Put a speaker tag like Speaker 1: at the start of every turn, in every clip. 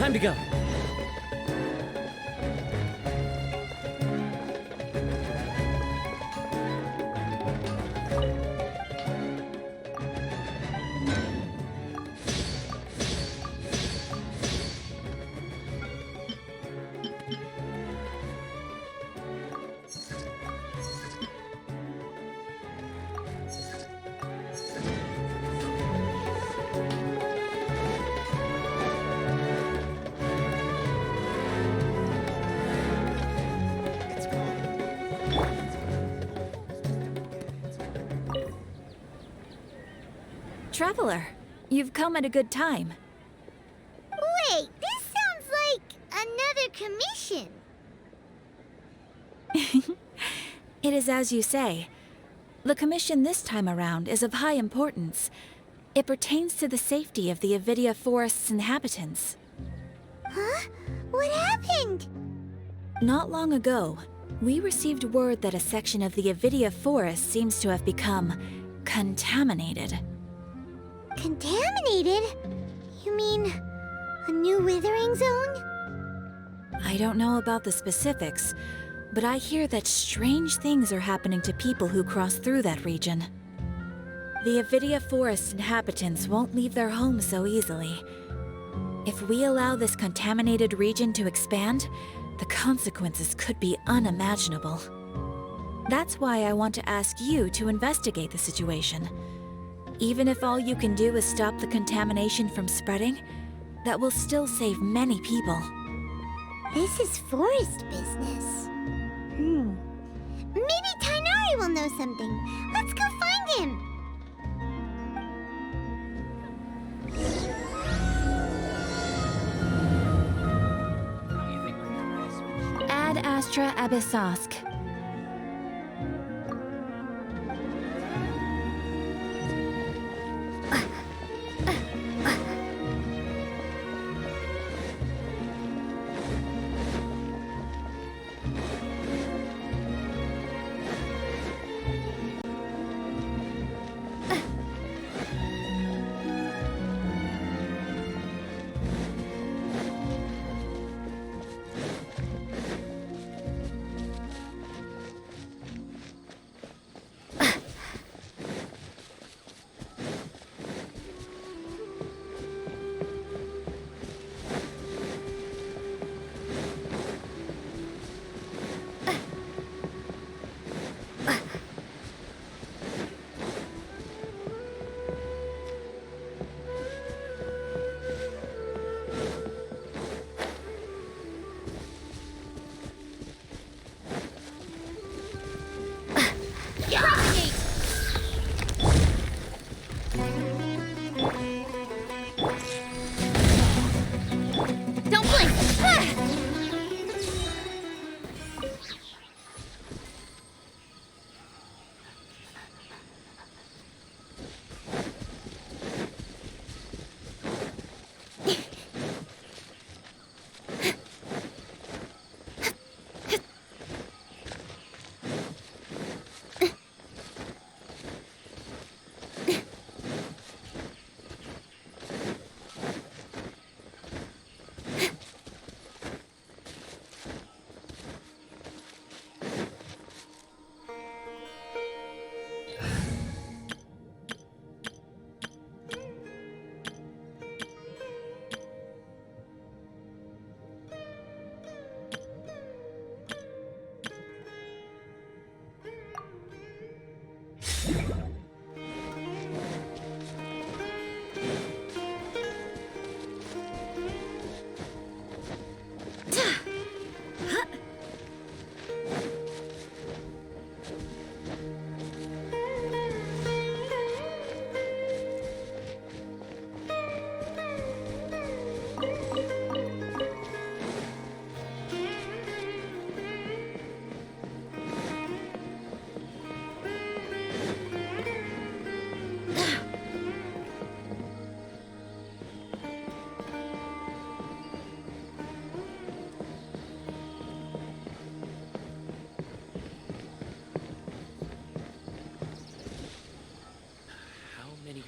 Speaker 1: Time to go.
Speaker 2: Traveler, you've come at a good time.
Speaker 3: Wait, this sounds like another commission.
Speaker 2: It is as you say. The commission this time around is of high importance. It pertains to the safety of the Avidia Forest's inhabitants.
Speaker 3: Huh? What happened?
Speaker 2: Not long ago, we received word that a section of the Avidia Forest seems to have become contaminated.
Speaker 3: Contaminated? You mean a new withering zone?
Speaker 2: I don't know about the specifics, but I hear that strange things are happening to people who cross through that region. The Avidia Forest inhabitants won't leave their homes so easily. If we allow this contaminated region to expand, the consequences could be unimaginable. That's why I want to ask you to investigate the situation. Even if all you can do is stop the contamination from spreading, that will still save many people.
Speaker 3: This is forest business. Maybe Tainari will know something. Let's go find him.
Speaker 2: Ad Astra Abyssosk.
Speaker 3: Don't blink!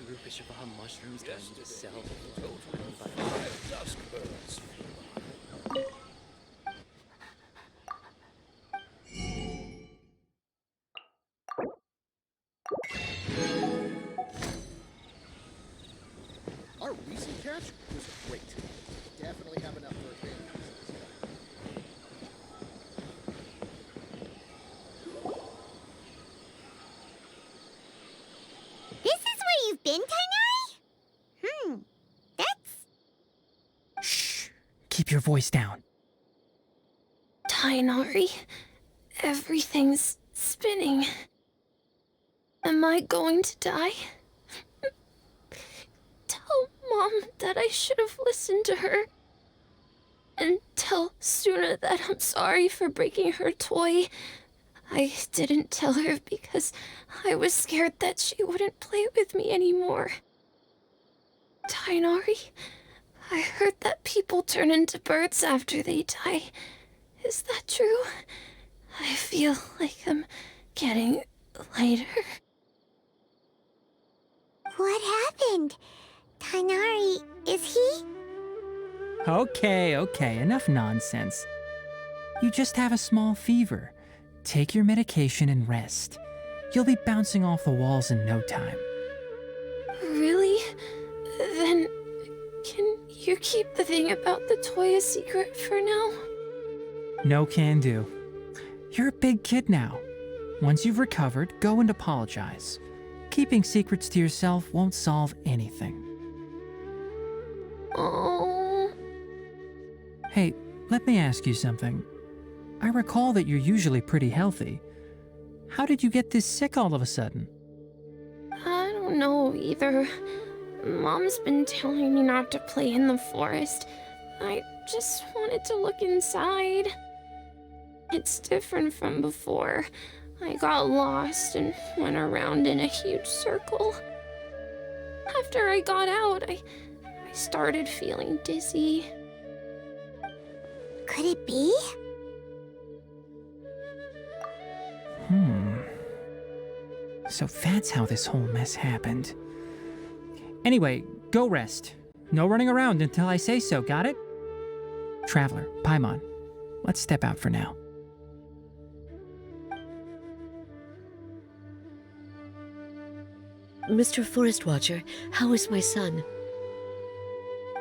Speaker 1: Rupa Shavaha mushrooms do I need to sell? Total 5 dusk birds. Our recent catch was great. Definitely have enough for a family.
Speaker 3: This is where you've been, Tainari? That's...
Speaker 4: Shh! Keep your voice down.
Speaker 5: Tainari, everything's spinning. Am I going to die? Tell Mom that I should have listened to her. And tell Suna that I'm sorry for breaking her toy. I didn't tell her because I was scared that she wouldn't play with me anymore. Tainari, I heard that people turn into birds after they die. Is that true? I feel like I'm getting lighter.
Speaker 3: What happened? Tainari, is he?
Speaker 4: Okay, enough nonsense. You just have a small fever. Take your medication and rest. You'll be bouncing off the walls in no time.
Speaker 5: Really? Then, can you keep the thing about the toy a secret for now?
Speaker 4: No can do. You're a big kid now. Once you've recovered, go and apologize. Keeping secrets to yourself won't solve anything.
Speaker 5: Oh.
Speaker 4: Hey, let me ask you something. I recall that you're usually pretty healthy. How did you get this sick all of a sudden?
Speaker 5: I don't know either. Mom's been telling me not to play in the forest. I just wanted to look inside. It's different from before. I got lost and went around in a huge circle. After I got out, I started feeling dizzy.
Speaker 3: Could it be?
Speaker 4: So that's how this whole mess happened. Anyway, go rest. No running around until I say so, got it? Traveler, Paimon, let's step out for now.
Speaker 6: Mr. Forest Watcher, how is my son?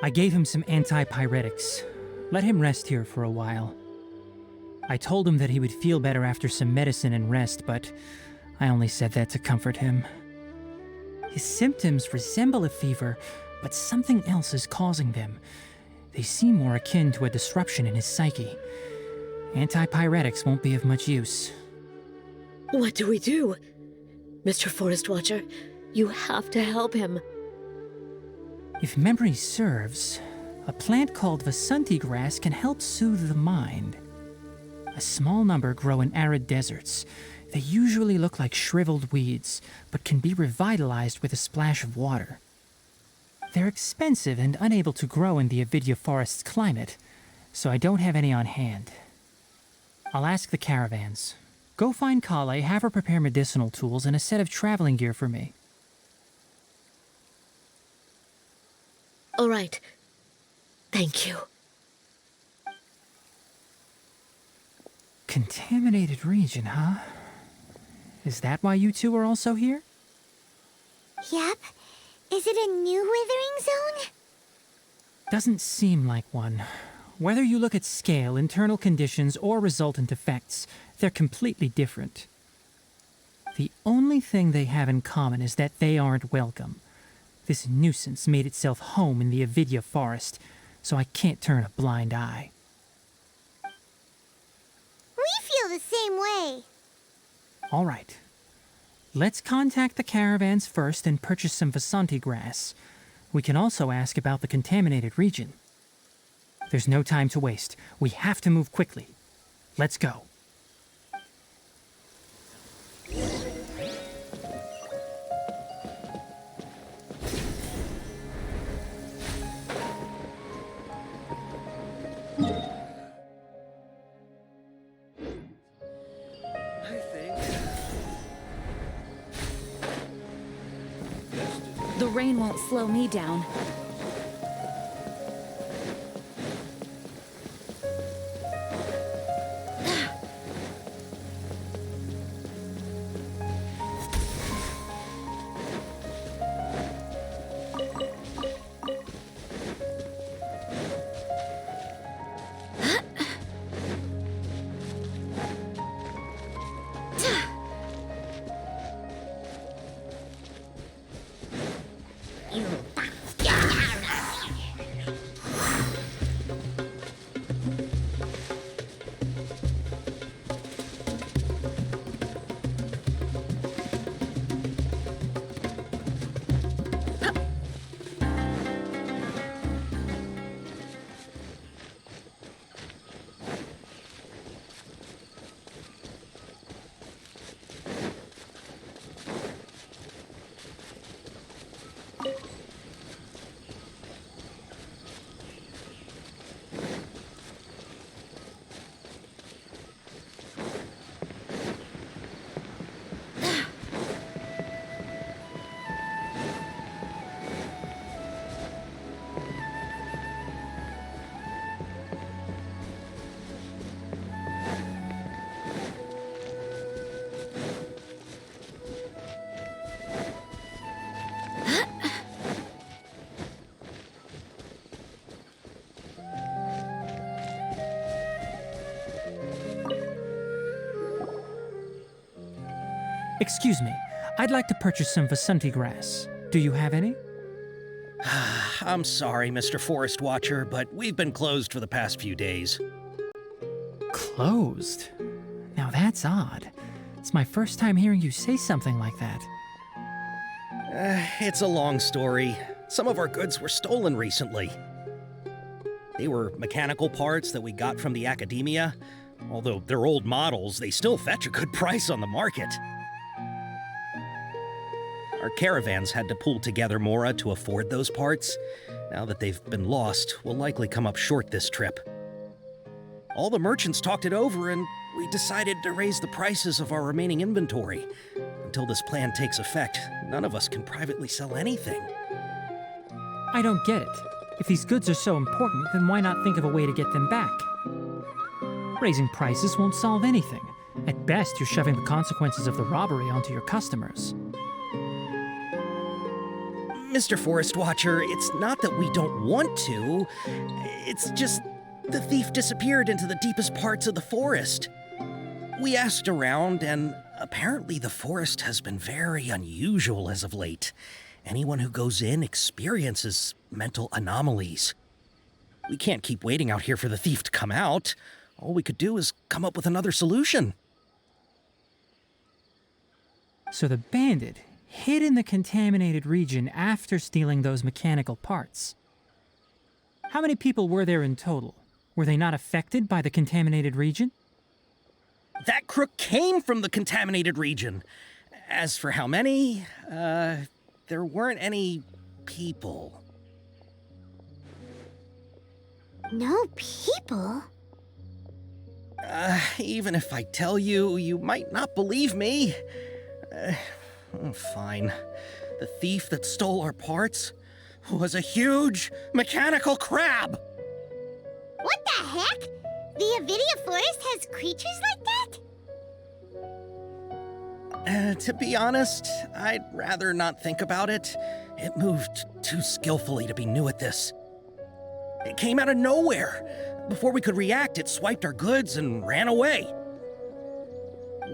Speaker 4: I gave him some antipyretics. Let him rest here for a while. I told him that he would feel better after some medicine and rest, but I only said that to comfort him. His symptoms resemble a fever, but something else is causing them. They seem more akin to a disruption in his psyche. Antipyretics won't be of much use.
Speaker 6: What do we do? Mr. Forest Watcher, you have to help him.
Speaker 4: If memory serves, a plant called Vasanti grass can help soothe the mind. A small number grow in arid deserts. They usually look like shriveled weeds, but can be revitalized with a splash of water. They're expensive and unable to grow in the Avidya forest's climate, so I don't have any on hand. I'll ask the caravans. Go find Kale, have her prepare medicinal tools and a set of traveling gear for me.
Speaker 6: All right. Thank you.
Speaker 4: Contaminated region, huh? Is that why you two are also here?
Speaker 3: Yep. Is it a new withering zone?
Speaker 4: Doesn't seem like one. Whether you look at scale, internal conditions, or resultant effects, they're completely different. The only thing they have in common is that they aren't welcome. This nuisance made itself home in the Avidya forest, so I can't turn a blind eye.
Speaker 3: We feel the same way.
Speaker 4: All right. Let's contact the caravans first and purchase some Vasanti grass. We can also ask about the contaminated region. There's no time to waste. We have to move quickly. Let's go.
Speaker 2: The rain won't slow me down.
Speaker 4: Excuse me, I'd like to purchase some Vasanti grass. Do you have any?
Speaker 7: I'm sorry, Mr. Forest Watcher, but we've been closed for the past few days.
Speaker 4: Closed? Now that's odd. It's my first time hearing you say something like that.
Speaker 7: It's a long story. Some of our goods were stolen recently. They were mechanical parts that we got from the academia. Although they're old models, they still fetch a good price on the market. Our caravans had to pull together more to afford those parts. Now that they've been lost, we'll likely come up short this trip. All the merchants talked it over, and we decided to raise the prices of our remaining inventory. Until this plan takes effect, none of us can privately sell anything.
Speaker 4: I don't get it. If these goods are so important, then why not think of a way to get them back? Raising prices won't solve anything. At best, you're shoving the consequences of the robbery onto your customers.
Speaker 7: Mr. Forest Watcher, it's not that we don't want to. It's just the thief disappeared into the deepest parts of the forest. We asked around, and apparently the forest has been very unusual as of late. Anyone who goes in experiences mental anomalies. We can't keep waiting out here for the thief to come out. All we could do is come up with another solution.
Speaker 4: So the bandit hid in the contaminated region after stealing those mechanical parts. How many people were there in total? Were they not affected by the contaminated region?
Speaker 7: That crook came from the contaminated region. As for how many, there weren't any people.
Speaker 3: No people?
Speaker 7: Even if I tell you, you might not believe me. Fine. The thief that stole our parts was a huge mechanical crab.
Speaker 3: What the heck? The Avidia Forest has creatures like that?
Speaker 7: To be honest, I'd rather not think about it. It moved too skillfully to be new at this. It came out of nowhere. Before we could react, it swiped our goods and ran away.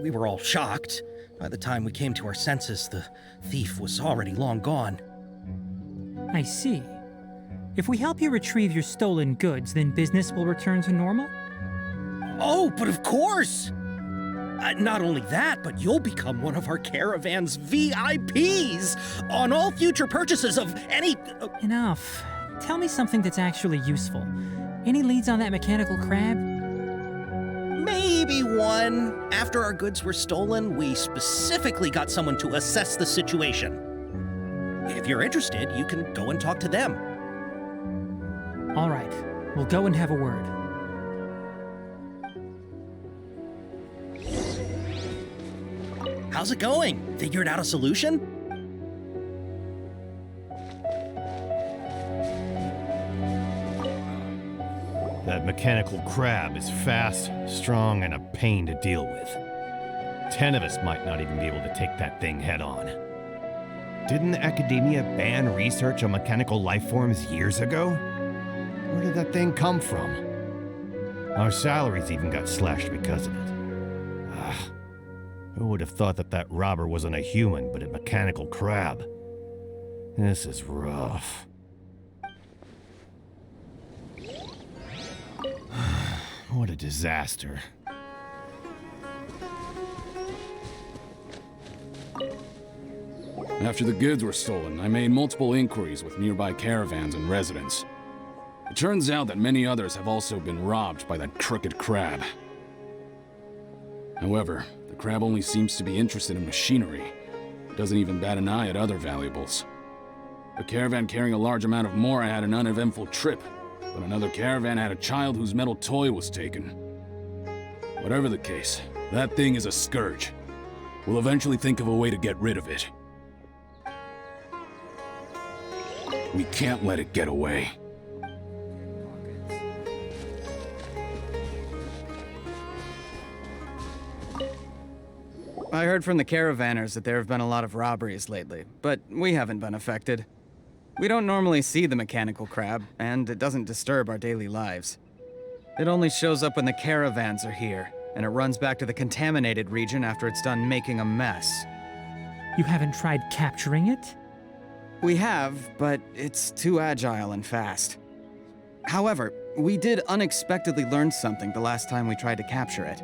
Speaker 7: We were all shocked. By the time we came to our senses, the thief was already long gone.
Speaker 4: I see. If we help you retrieve your stolen goods, then business will return to normal?
Speaker 7: Oh, but of course! Not only that, but you'll become one of our caravan's VIPs on all future purchases of any...
Speaker 4: Enough. Tell me something that's actually useful. Any leads on that mechanical crab?
Speaker 7: Maybe one. After our goods were stolen, we specifically got someone to assess the situation. If you're interested, you can go and talk to them.
Speaker 4: All right. We'll go and have a word.
Speaker 7: How's it going? Figured out a solution?
Speaker 8: That mechanical crab is fast, strong, and a pain to deal with. 10 of us might not even be able to take that thing head on. Didn't the academia ban research on mechanical life forms years ago? Where did that thing come from? Our salaries even got slashed because of it. Who would have thought that that robber wasn't a human, but a mechanical crab? This is rough. What a disaster.
Speaker 9: After the goods were stolen, I made multiple inquiries with nearby caravans and residents. It turns out that many others have also been robbed by that crooked crab. However, the crab only seems to be interested in machinery. It doesn't even bat an eye at other valuables. A caravan carrying a large amount of mora had an uneventful trip, but another caravan had a child whose metal toy was taken. Whatever the case, that thing is a scourge. We'll eventually think of a way to get rid of it. We can't let it get away.
Speaker 10: I heard from the caravanners that there have been a lot of robberies lately, but we haven't been affected. We don't normally see the mechanical crab, and it doesn't disturb our daily lives. It only shows up when the caravans are here, and it runs back to the contaminated region after it's done making a mess.
Speaker 4: You haven't tried capturing it?
Speaker 10: We have, but it's too agile and fast. However, we did unexpectedly learn something the last time we tried to capture it.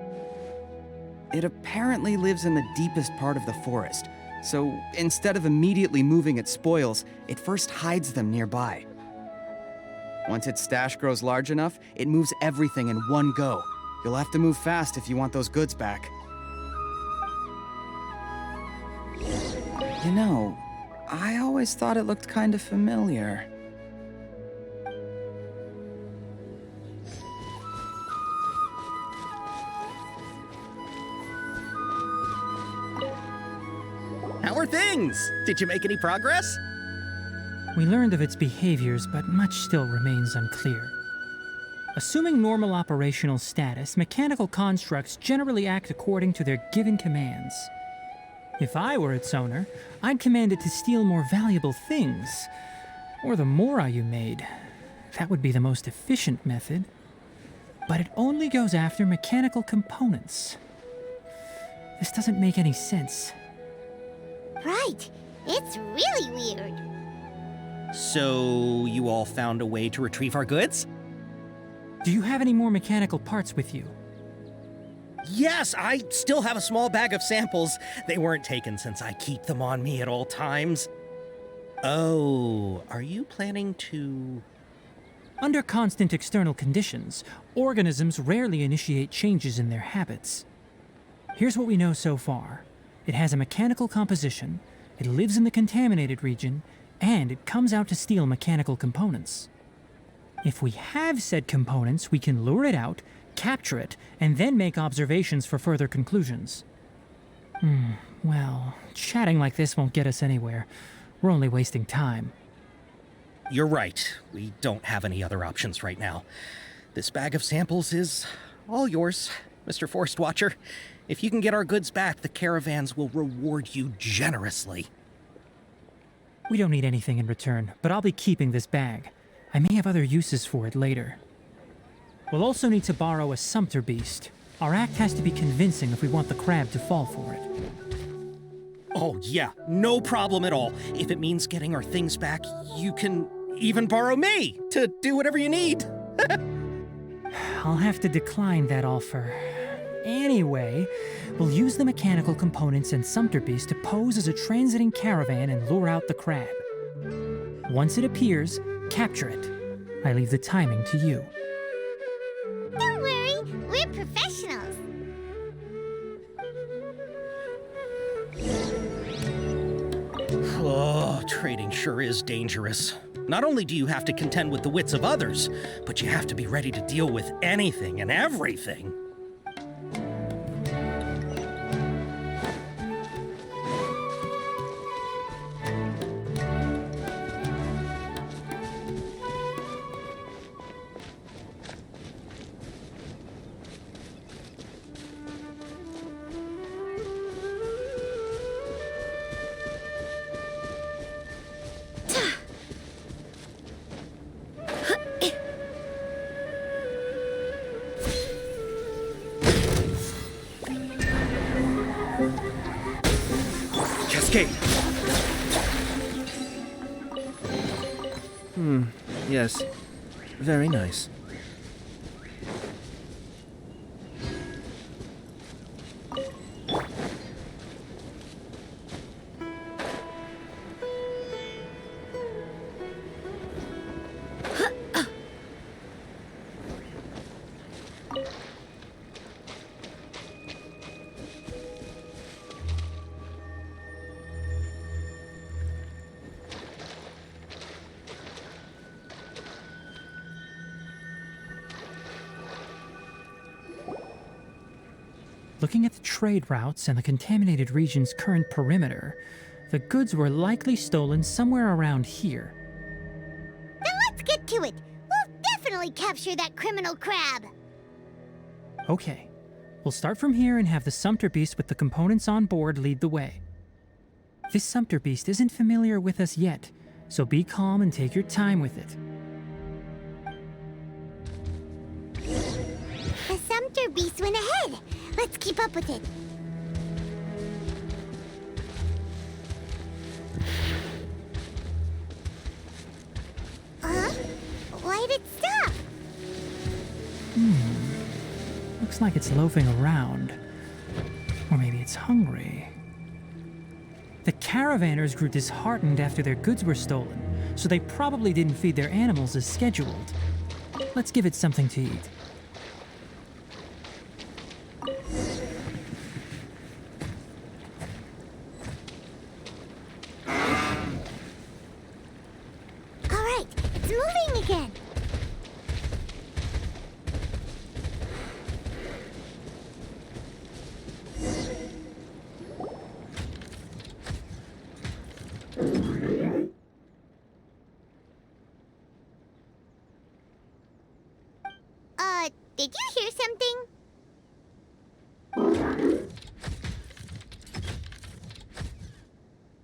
Speaker 10: It apparently lives in the deepest part of the forest, so instead of immediately moving its spoils, it first hides them nearby. Once its stash grows large enough, it moves everything in one go. You'll have to move fast if you want those goods back. You know, I always thought it looked kind of familiar.
Speaker 7: How are things? Did you make any progress?
Speaker 4: We learned of its behaviors, but much still remains unclear. Assuming normal operational status, mechanical constructs generally act according to their given commands. If I were its owner, I'd command it to steal more valuable things. Or the mora you made. That would be the most efficient method. But it only goes after mechanical components. This doesn't make any sense.
Speaker 3: Right. It's really weird.
Speaker 7: So, you all found a way to retrieve our goods?
Speaker 4: Do you have any more mechanical parts with you?
Speaker 7: Yes, I still have a small bag of samples. They weren't taken since I keep them on me at all times. Oh, are you planning to...
Speaker 4: Under constant external conditions, organisms rarely initiate changes in their habits. Here's what we know so far. It has a mechanical composition, it lives in the contaminated region, and it comes out to steal mechanical components. If we have said components, we can lure it out, capture it, and then make observations for further conclusions. Well, chatting like this won't get us anywhere. We're only wasting time.
Speaker 7: You're right. We don't have any other options right now. This bag of samples is all yours, Mr. Forest Watcher. If you can get our goods back, the caravans will reward you generously.
Speaker 4: We don't need anything in return, but I'll be keeping this bag. I may have other uses for it later. We'll also need to borrow a sumpter beast. Our act has to be convincing if we want the crab to fall for it.
Speaker 7: Oh, yeah, no problem at all. If it means getting our things back, you can even borrow me to do whatever you need.
Speaker 4: I'll have to decline that offer. Anyway, we'll use the mechanical components and sumpter beast to pose as a transiting caravan and lure out the crab. Once it appears, capture it. I leave the timing to you.
Speaker 3: Don't worry, we're professionals.
Speaker 7: Oh, trading sure is dangerous. Not only do you have to contend with the wits of others, but you have to be ready to deal with anything and everything. Cascade!
Speaker 11: Yes. Very nice.
Speaker 4: Looking at the trade routes and the contaminated region's current perimeter, the goods were likely stolen somewhere around here.
Speaker 3: Then let's get to it. We'll definitely capture that criminal crab.
Speaker 4: Okay, we'll start from here and have the sumpter beast with the components on board lead the way. This sumpter beast isn't familiar with us yet, so be calm and take your time with it.
Speaker 3: The sumpter beast went ahead. Let's keep up with it. Why'd it stop?
Speaker 4: Looks like it's loafing around. Or maybe it's hungry. The caravanners grew disheartened after their goods were stolen, so they probably didn't feed their animals as scheduled. Let's give it something to eat.
Speaker 3: All right, it's moving again. Did you hear something?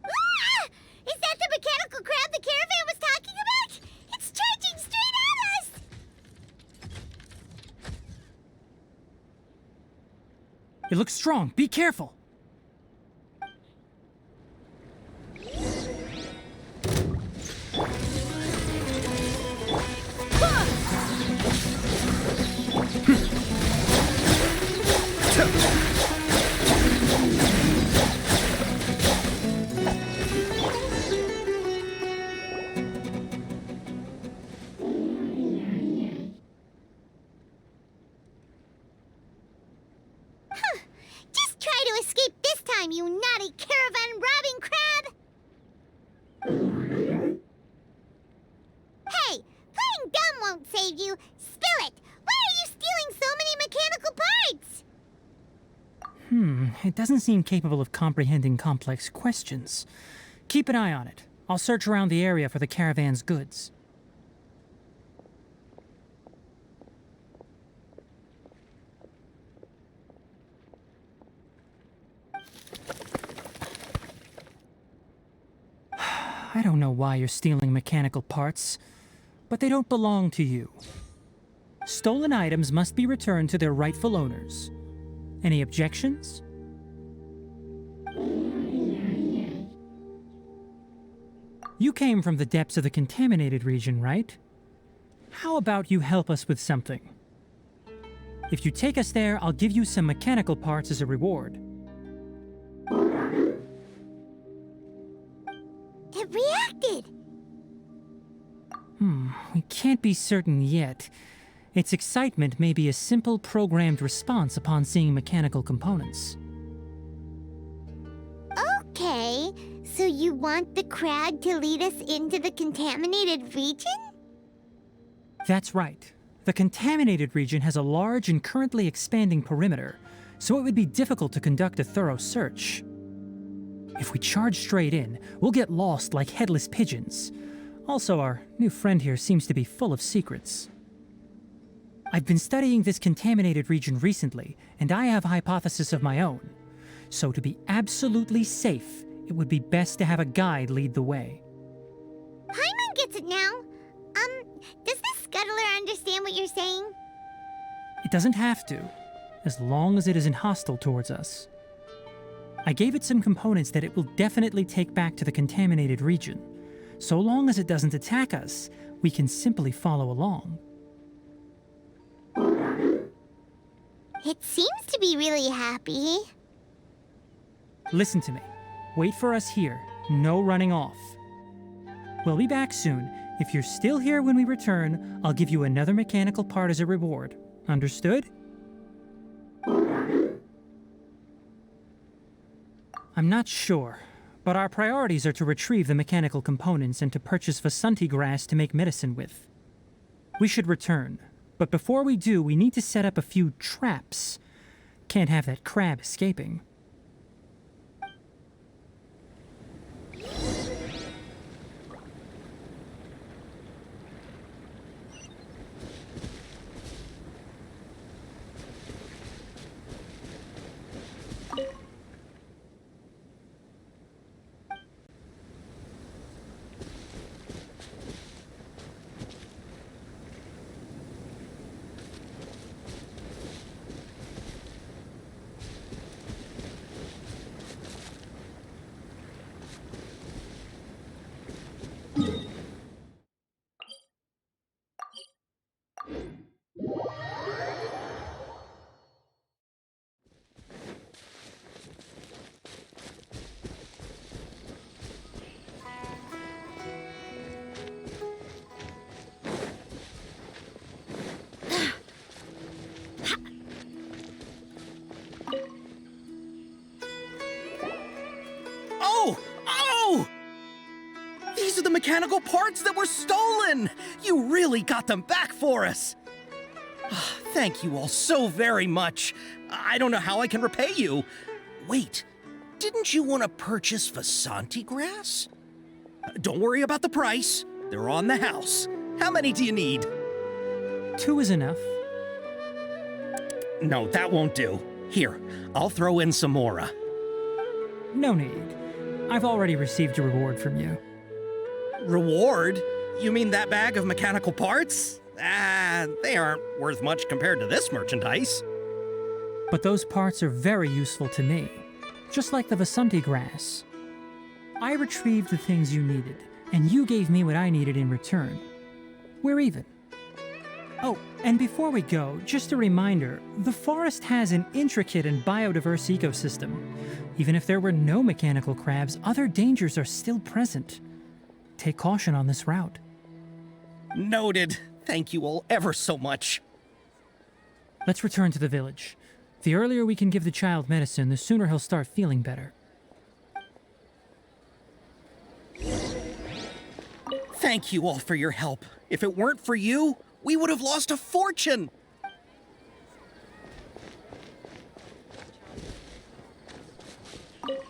Speaker 3: Ah! Is that the mechanical crab the caravan was talking about? It's charging straight at us!
Speaker 4: It looks strong. Be careful.
Speaker 3: Just try to escape this time, you naughty caravan-robbing crab! Hey, playing dumb won't save you. Spill it! Why are you stealing so many mechanical parts?
Speaker 4: It doesn't seem capable of comprehending complex questions. Keep an eye on it. I'll search around the area for the caravan's goods. I don't know why you're stealing mechanical parts, but they don't belong to you. Stolen items must be returned to their rightful owners. Any objections? You came from the depths of the contaminated region, right? How about you help us with something? If you take us there, I'll give you some mechanical parts as a reward.
Speaker 3: It reacted!
Speaker 4: We can't be certain yet. Its excitement may be a simple programmed response upon seeing mechanical components.
Speaker 3: Okay, so you want the crowd to lead us into the contaminated region?
Speaker 4: That's right. The contaminated region has a large and currently expanding perimeter, so it would be difficult to conduct a thorough search. If we charge straight in, we'll get lost like headless pigeons. Also, our new friend here seems to be full of secrets. I've been studying this contaminated region recently, and I have a hypothesis of my own. So to be absolutely safe, it would be best to have a guide lead the way.
Speaker 3: Paimon gets it now. Does this scuttler understand what you're saying?
Speaker 4: It doesn't have to, as long as it isn't hostile towards us. I gave it some components that it will definitely take back to the contaminated region. So long as it doesn't attack us, we can simply follow along.
Speaker 3: It seems to be really happy.
Speaker 4: Listen to me. Wait for us here. No running off. We'll be back soon. If you're still here when we return, I'll give you another mechanical part as a reward. Understood? I'm not sure, but our priorities are to retrieve the mechanical components and to purchase Vasanti grass to make medicine with. We should return, but before we do, we need to set up a few traps. Can't have that crab escaping.
Speaker 7: mechanical parts that were stolen! You really got them back for us! Thank you all so very much. I don't know how I can repay you. Wait, didn't you want to purchase Vasanti grass? Don't worry about the price. They're on the house. How many do you need?
Speaker 4: 2 is enough.
Speaker 7: No, that won't do. Here, I'll throw in some more.
Speaker 4: No need. I've already received a reward from you.
Speaker 7: Reward? You mean that bag of mechanical parts? They aren't worth much compared to this merchandise.
Speaker 4: But those parts are very useful to me, just like the Vasanti grass. I retrieved the things you needed, and you gave me what I needed in return. We're even. Oh, and before we go, just a reminder, the forest has an intricate and biodiverse ecosystem. Even if there were no mechanical crabs, other dangers are still present. Take caution on this route.
Speaker 7: Noted. Thank you all ever so much.
Speaker 4: Let's return to the village. The earlier we can give the child medicine, the sooner he'll start feeling better.
Speaker 7: Thank you all for your help. If it weren't for you, we would have lost a fortune.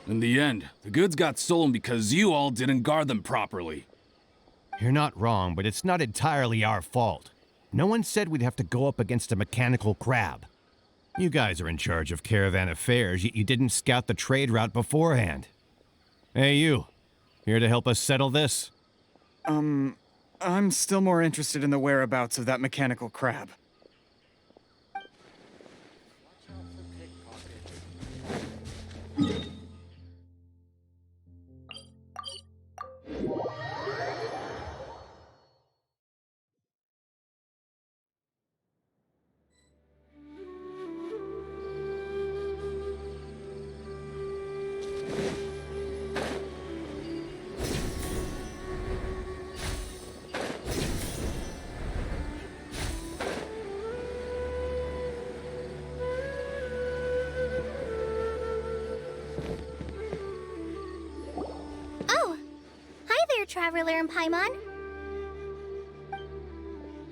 Speaker 9: In the end, the goods got stolen because you all didn't guard them properly.
Speaker 8: You're not wrong, but it's not entirely our fault. No one said we'd have to go up against a mechanical crab. You guys are in charge of caravan affairs, yet you didn't scout the trade route beforehand. Hey, you. Here to help us settle this?
Speaker 10: I'm still more interested in the whereabouts of that mechanical crab.
Speaker 3: Traveler and Paimon.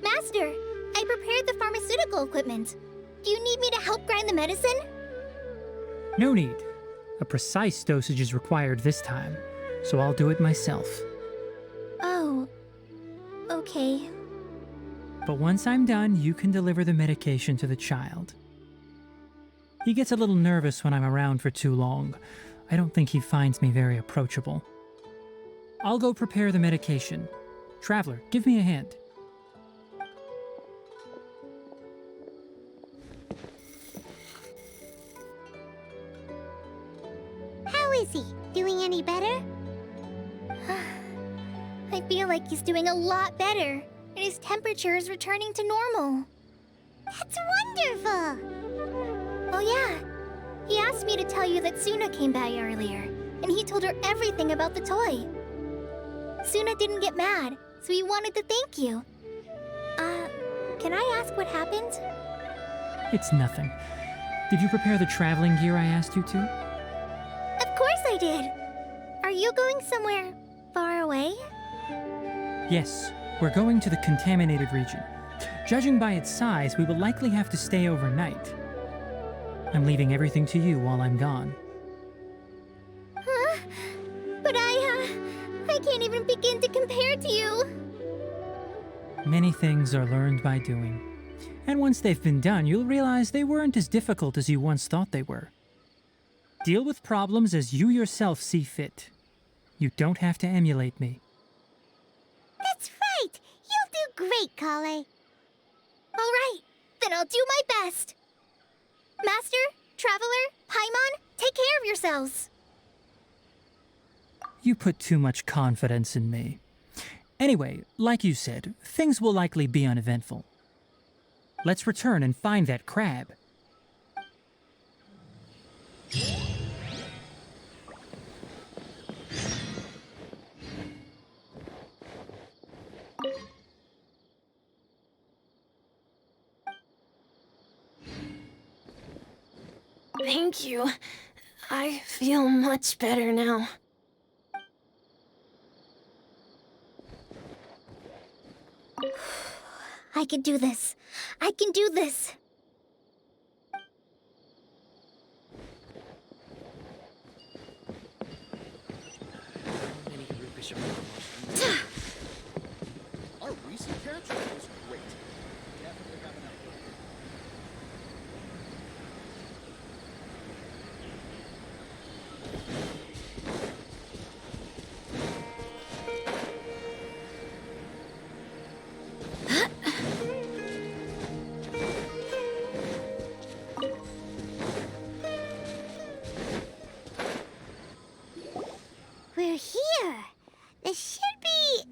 Speaker 3: Master, I prepared the pharmaceutical equipment. Do you need me to help grind the medicine?
Speaker 4: No need. A precise dosage is required this time, so I'll do it myself.
Speaker 3: Oh, okay.
Speaker 4: But once I'm done, you can deliver the medication to the child. He gets a little nervous when I'm around for too long. I don't think he finds me very approachable. I'll go prepare the medication. Traveler, give me a hand.
Speaker 3: How is he? Doing any better? I feel like he's doing a lot better, and his temperature is returning to normal. That's wonderful! Oh yeah, he asked me to tell you that Suna came by earlier, and he told her everything about the toy. Suna didn't get mad, so he wanted to thank you. Can I ask what happened?
Speaker 4: It's nothing. Did you prepare the traveling gear I asked you to?
Speaker 3: Of course I did! Are you going somewhere far away?
Speaker 4: Yes, we're going to the contaminated region. Judging by its size, we will likely have to stay overnight. I'm leaving everything to you while I'm gone.
Speaker 3: Huh? But I can't even begin to compare to you.
Speaker 4: Many things are learned by doing. And once they've been done, you'll realize they weren't as difficult as you once thought they were. Deal with problems as you yourself see fit. You don't have to emulate me.
Speaker 3: That's right! You'll do great, Kale. All right, then I'll do my best. Master, Traveler, Paimon, take care of yourselves.
Speaker 4: You put too much confidence in me. Anyway, like you said, things will likely be uneventful. Let's return and find that crab.
Speaker 5: Thank you. I feel much better now.
Speaker 3: I can do this. I can do this.
Speaker 1: Our recent catch was great. Definitely have enough.
Speaker 3: We're here. This should be...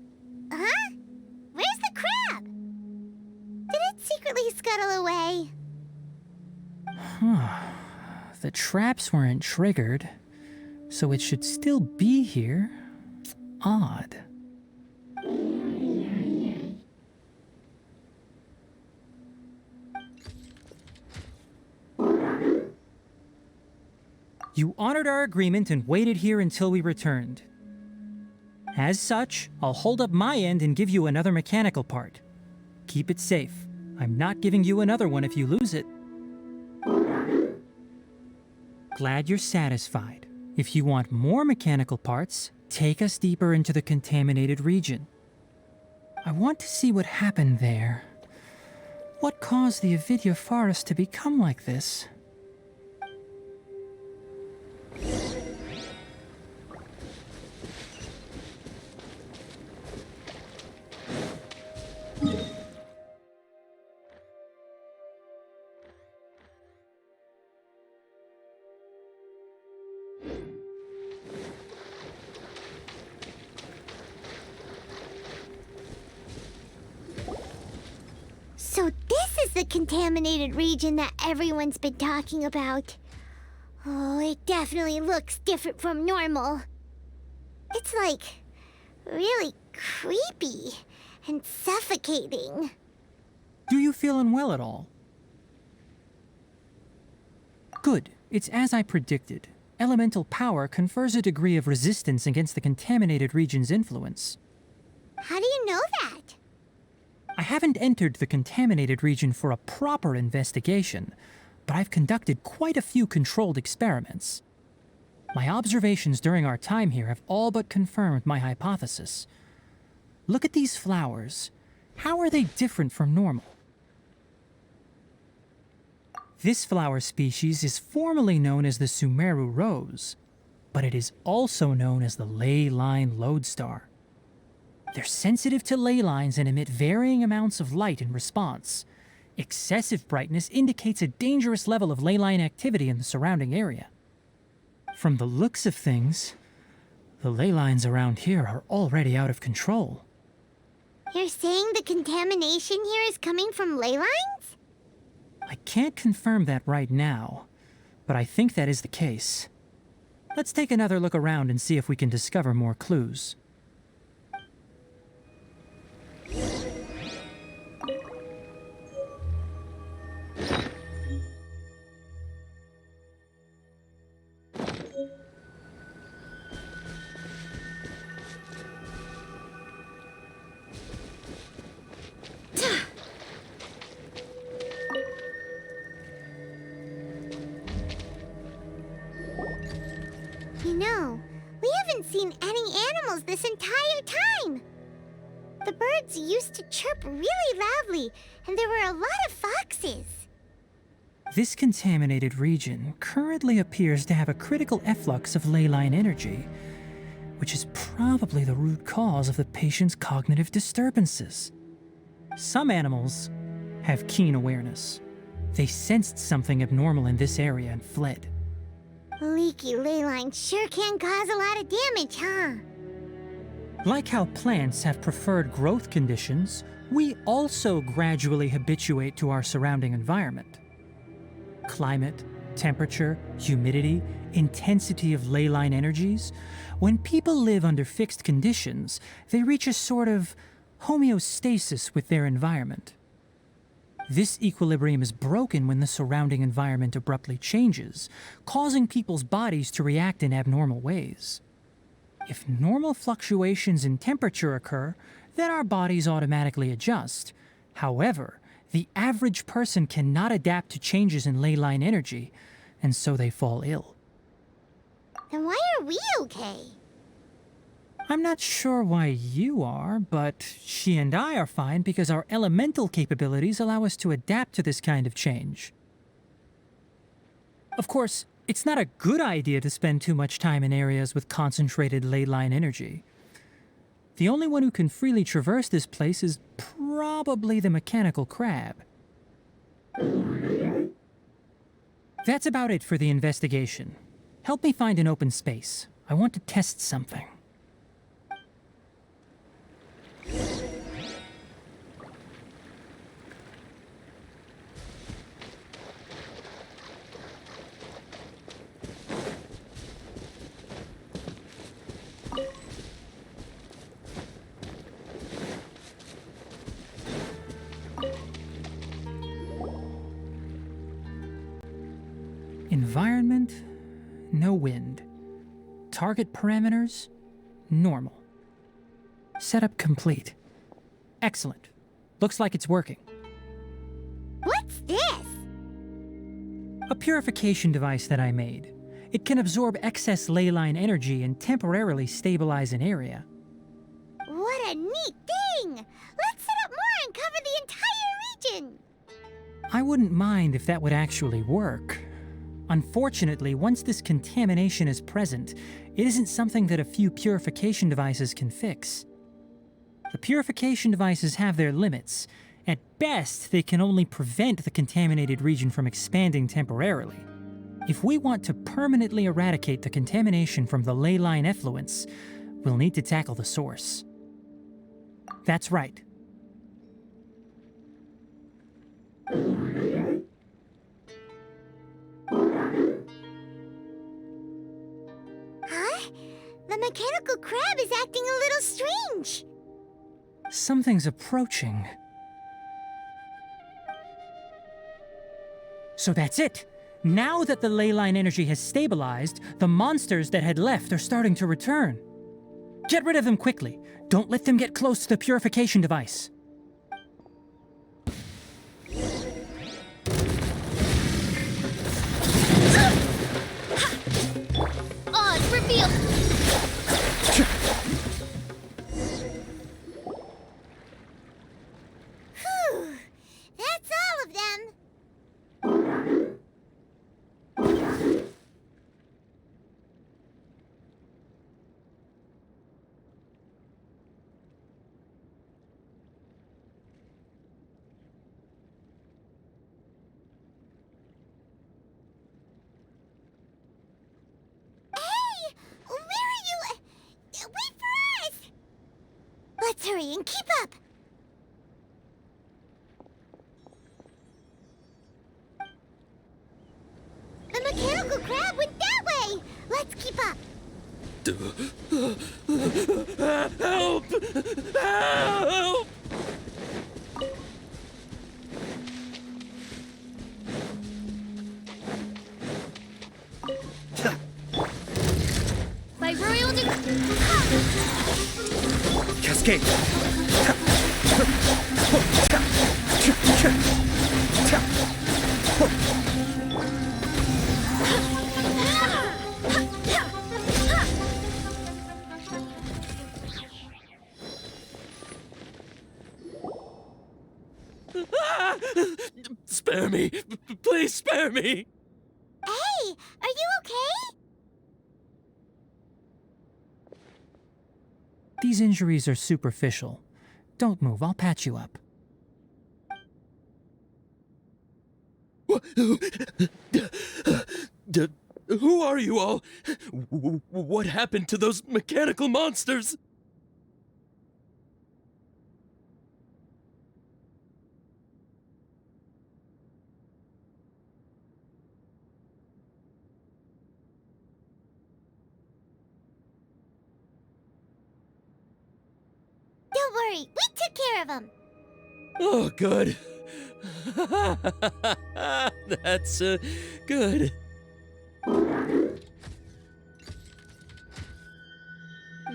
Speaker 3: Huh? Where's the crab? Did it secretly scuttle away?
Speaker 4: The traps weren't triggered, so it should still be here. Odd. You honored our agreement and waited here until we returned. As such, I'll hold up my end and give you another mechanical part. Keep it safe. I'm not giving you another one if you lose it. Glad you're satisfied. If you want more mechanical parts, take us deeper into the contaminated region. I want to see what happened there. What caused the Avidya forest to become like this?
Speaker 3: So this is the contaminated region that everyone's been talking about. Oh, it definitely looks different from normal. It's like really creepy and suffocating.
Speaker 4: Do you feel unwell at all? Good. It's as I predicted. Elemental power confers a degree of resistance against the contaminated region's influence.
Speaker 3: How do you know that?
Speaker 4: I haven't entered the contaminated region for a proper investigation, but I've conducted quite a few controlled experiments. My observations during our time here have all but confirmed my hypothesis. Look at these flowers. How are they different from normal? This flower species is formally known as the Sumeru rose, but it is also known as the ley line lodestar. They're sensitive to ley lines and emit varying amounts of light in response. Excessive brightness indicates a dangerous level of ley line activity in the surrounding area. From the looks of things, the ley lines around here are already out of control.
Speaker 3: You're saying the contamination here is coming from ley lines?
Speaker 4: I can't confirm that right now, but I think that is the case. Let's take another look around and see if we can discover more clues.
Speaker 3: You know, we haven't seen any animals this entire time. The birds used to chirp really loudly, and there were a lot of foxes.
Speaker 4: This contaminated region currently appears to have a critical efflux of ley line energy, which is probably the root cause of the patient's cognitive disturbances. Some animals have keen awareness. They sensed something abnormal in this area and fled.
Speaker 3: Leaky ley lines sure can cause a lot of damage, huh?
Speaker 4: Like how plants have preferred growth conditions, we also gradually habituate to our surrounding environment. Climate, temperature, humidity, intensity of ley line energies. When people live under fixed conditions, they reach a sort of homeostasis with their environment. This equilibrium is broken when the surrounding environment abruptly changes, causing people's bodies to react in abnormal ways. If normal fluctuations in temperature occur, then our bodies automatically adjust, However, the average person cannot adapt to changes in ley line energy, and so they fall ill.
Speaker 3: Then why are we okay?
Speaker 4: I'm not sure why you are, but she and I are fine because our elemental capabilities allow us to adapt to this kind of change. Of course, it's not a good idea to spend too much time in areas with concentrated ley line energy. The only one who can freely traverse this place is probably the mechanical crab. That's about it for the investigation. Help me find an open space. I want to test something. Environment, no wind. Target parameters, normal. Setup complete. Excellent. Looks like it's working.
Speaker 3: What's this?
Speaker 4: A purification device that I made. It can absorb excess ley line energy and temporarily stabilize an area.
Speaker 3: What a neat thing! Let's set up more and cover the entire region!
Speaker 4: I wouldn't mind if that would actually work. Unfortunately, once this contamination is present, it isn't something that a few purification devices can fix. The purification devices have their limits. At best, they can only prevent the contaminated region from expanding temporarily. If we want to permanently eradicate the contamination from the ley line effluents, we'll need to tackle the source. That's right.
Speaker 3: Huh? The mechanical crab is acting a little strange.
Speaker 4: Something's approaching. So that's it. Now that the ley line energy has stabilized, the monsters that had left are starting to return. Get rid of them quickly. Don't let them get close to the purification device.
Speaker 3: Odds revealed. Whew. That's all of them. Hey! Where are you? Wait for us! Let's hurry and keep up. The mechanical crab went that way! Let's keep up!
Speaker 12: Help! Help!
Speaker 3: By royal
Speaker 7: Cascade!
Speaker 12: Spare me! Please spare me!
Speaker 3: Hey, are you okay?
Speaker 4: These injuries are superficial. Don't move, I'll patch you up.
Speaker 12: Who are you all? What happened to those mechanical monsters?
Speaker 3: Don't worry, we took care of him.
Speaker 12: Oh, good. That's good.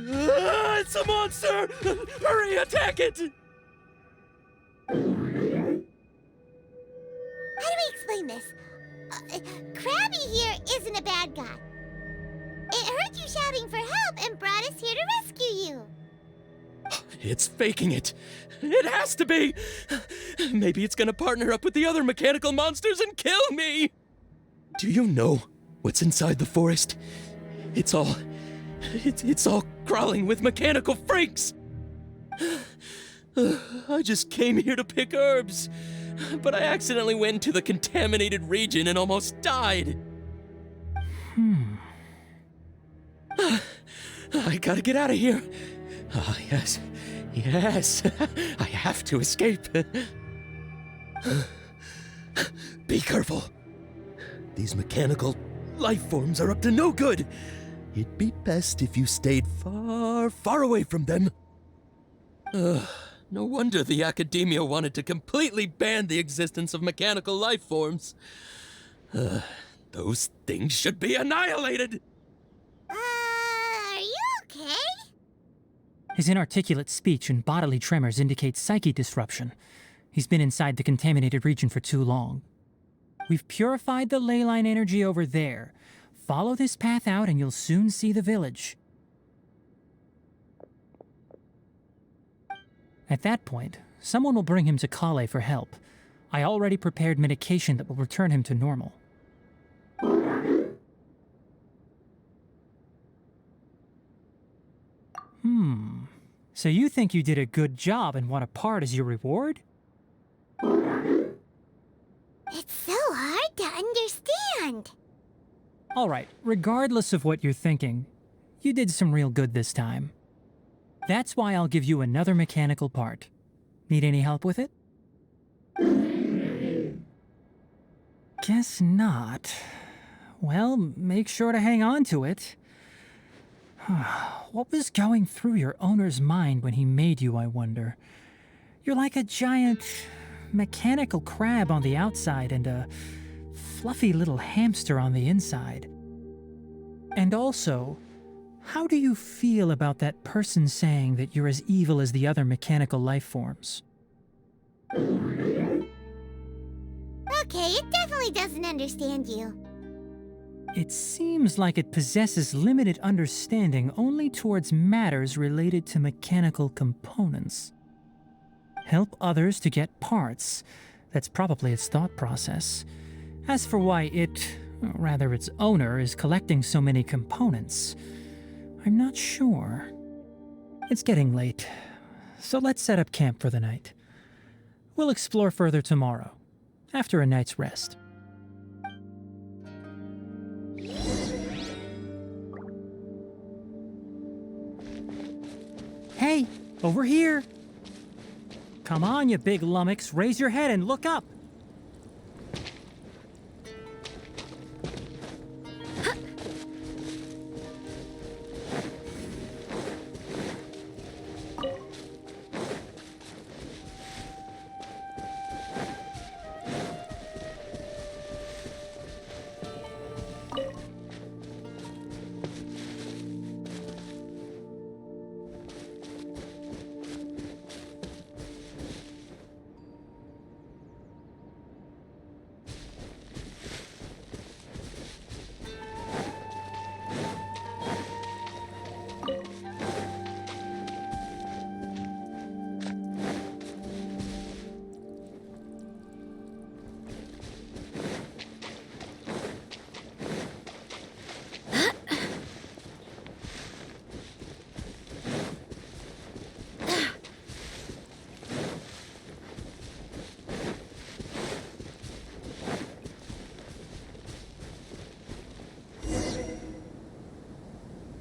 Speaker 12: It's a monster! Hurry, attack it!
Speaker 3: forgot. It heard you shouting for help and brought us here to rescue you.
Speaker 12: It's faking it. It has to be. Maybe it's gonna partner up with the other mechanical monsters and kill me. Do you know what's inside the forest? It's all crawling with mechanical freaks. I just came here to pick herbs, but I accidentally went into the contaminated region and almost died. I gotta get out of here. Ah, yes. Yes. I have to escape. Be careful. These mechanical life forms are up to no good. It'd be best if you stayed far, far away from them. No wonder the academia wanted to completely ban the existence of mechanical life forms. Those things should be annihilated!
Speaker 3: Are you okay?
Speaker 4: His inarticulate speech and bodily tremors indicate psyche disruption. He's been inside the contaminated region for too long. We've purified the ley line energy over there. Follow this path out and you'll soon see the village. At that point, someone will bring him to Kale for help. I already prepared medication that will return him to normal. So you think you did a good job and want a part as your reward?
Speaker 3: It's so hard to understand.
Speaker 4: Alright, regardless of what you're thinking, you did some real good this time. That's why I'll give you another mechanical part. Need any help with it? Guess not. Well, make sure to hang on to it. What was going through your owner's mind when he made you, I wonder? You're like a giant mechanical crab on the outside and a fluffy little hamster on the inside. And also, how do you feel about that person saying that you're as evil as the other mechanical life forms?
Speaker 3: Okay, it definitely doesn't understand you.
Speaker 4: It seems like it possesses limited understanding only towards matters related to mechanical components. Help others to get parts. That's probably its thought process. As for why it, or rather its owner, is collecting so many components, I'm not sure. It's getting late, so let's set up camp for the night. We'll explore further tomorrow, after a night's rest. Hey, over here! Come on, you big lummox, raise your head and look up!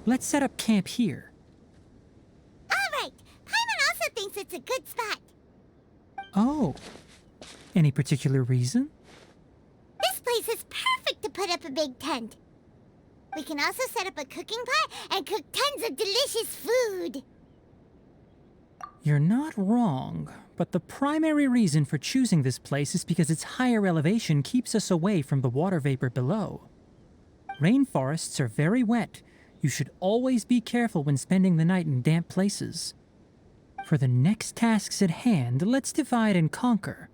Speaker 4: Let's set up camp here.
Speaker 3: All right, Paimon also thinks it's a good spot.
Speaker 4: Oh. Any particular reason?
Speaker 3: This place is perfect to put up a big tent. We can also set up a cooking pot and cook tons of delicious food.
Speaker 4: You're not wrong, but the primary reason for choosing this place is because its higher elevation keeps us away from the water vapor below. Rainforests are very wet. You should always be careful when spending the night in damp places. For the next tasks at hand, let's divide and conquer.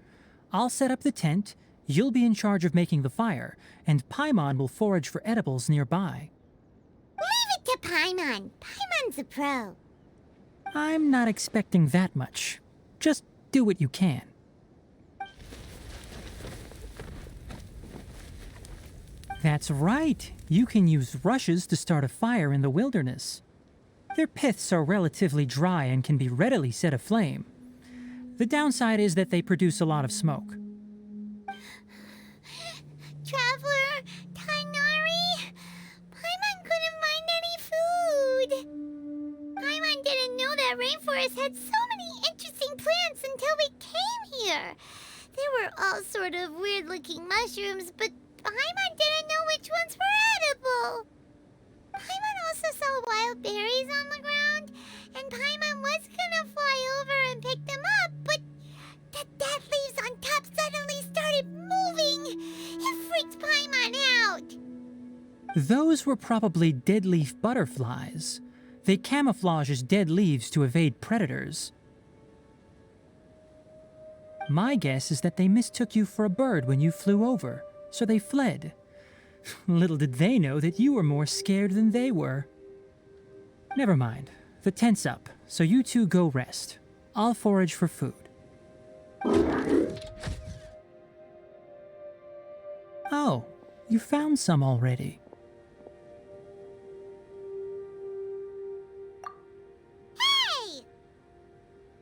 Speaker 4: I'll set up the tent, You'll be in charge of making the fire, and Paimon will forage for edibles nearby.
Speaker 3: Leave it to Paimon. Paimon's a pro.
Speaker 4: I'm not expecting that much. Just do what you can. That's right. You can use rushes to start a fire in the wilderness. Their piths are relatively dry and can be readily set aflame. The downside is that they produce a lot of smoke.
Speaker 3: Traveler, Tainari, Paimon couldn't find any food. Paimon didn't know that rainforest had so many interesting plants until we came here. There were all sort of weird-looking mushrooms, but Paimon didn't know which ones were edible. Paimon also saw wild berries on the ground, and Paimon was gonna fly over and pick them up, but the dead leaves on top suddenly started moving. It freaked Paimon out.
Speaker 4: Those were probably dead leaf butterflies. They camouflage as dead leaves to evade predators. My guess is that they mistook you for a bird when you flew over, so they fled. Little did they know that you were more scared than they were. Never mind. The tent's up, so you two go rest. I'll forage for food. Oh, you found some already.
Speaker 3: Hey!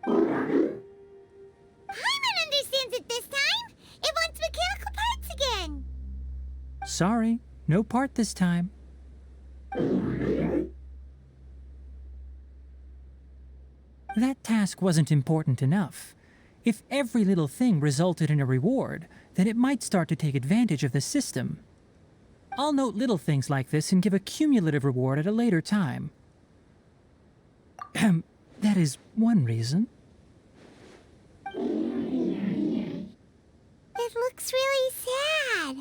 Speaker 3: Paimon understands it this time. It wants mechanical parts again.
Speaker 4: Sorry, no part this time. That task wasn't important enough. If every little thing resulted in a reward, then it might start to take advantage of the system. I'll note little things like this and give a cumulative reward at a later time. That is one reason.
Speaker 3: It looks really sad.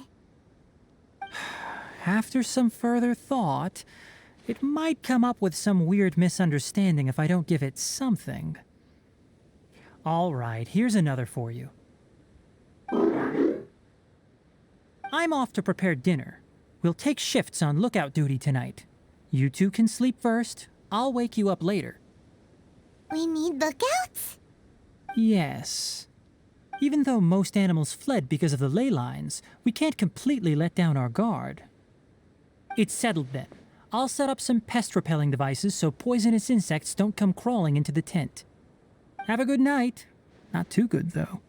Speaker 4: After some further thought, it might come up with some weird misunderstanding if I don't give it something. All right, here's another for you. I'm off to prepare dinner. We'll take shifts on lookout duty tonight. You two can sleep first. I'll wake you up later.
Speaker 3: We need lookouts?
Speaker 4: Yes. Even though most animals fled because of the ley lines, we can't completely let down our guard. It's settled then. I'll set up some pest-repelling devices so poisonous insects don't come crawling into the tent. Have a good night. Not too good, though.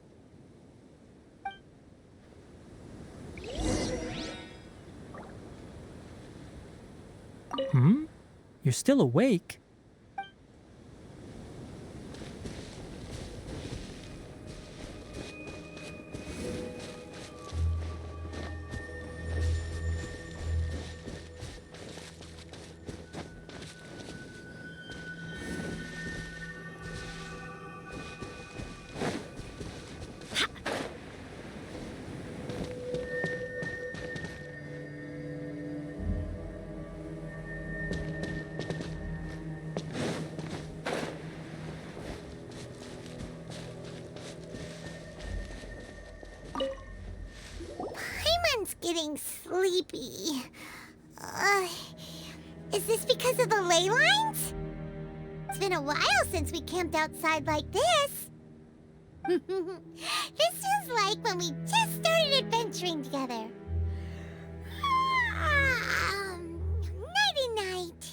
Speaker 4: You're still awake?
Speaker 3: Paimon's getting sleepy. Is this because of the ley lines? It's been a while since we camped outside like this. This feels like when we just started adventuring together. Nighty-night.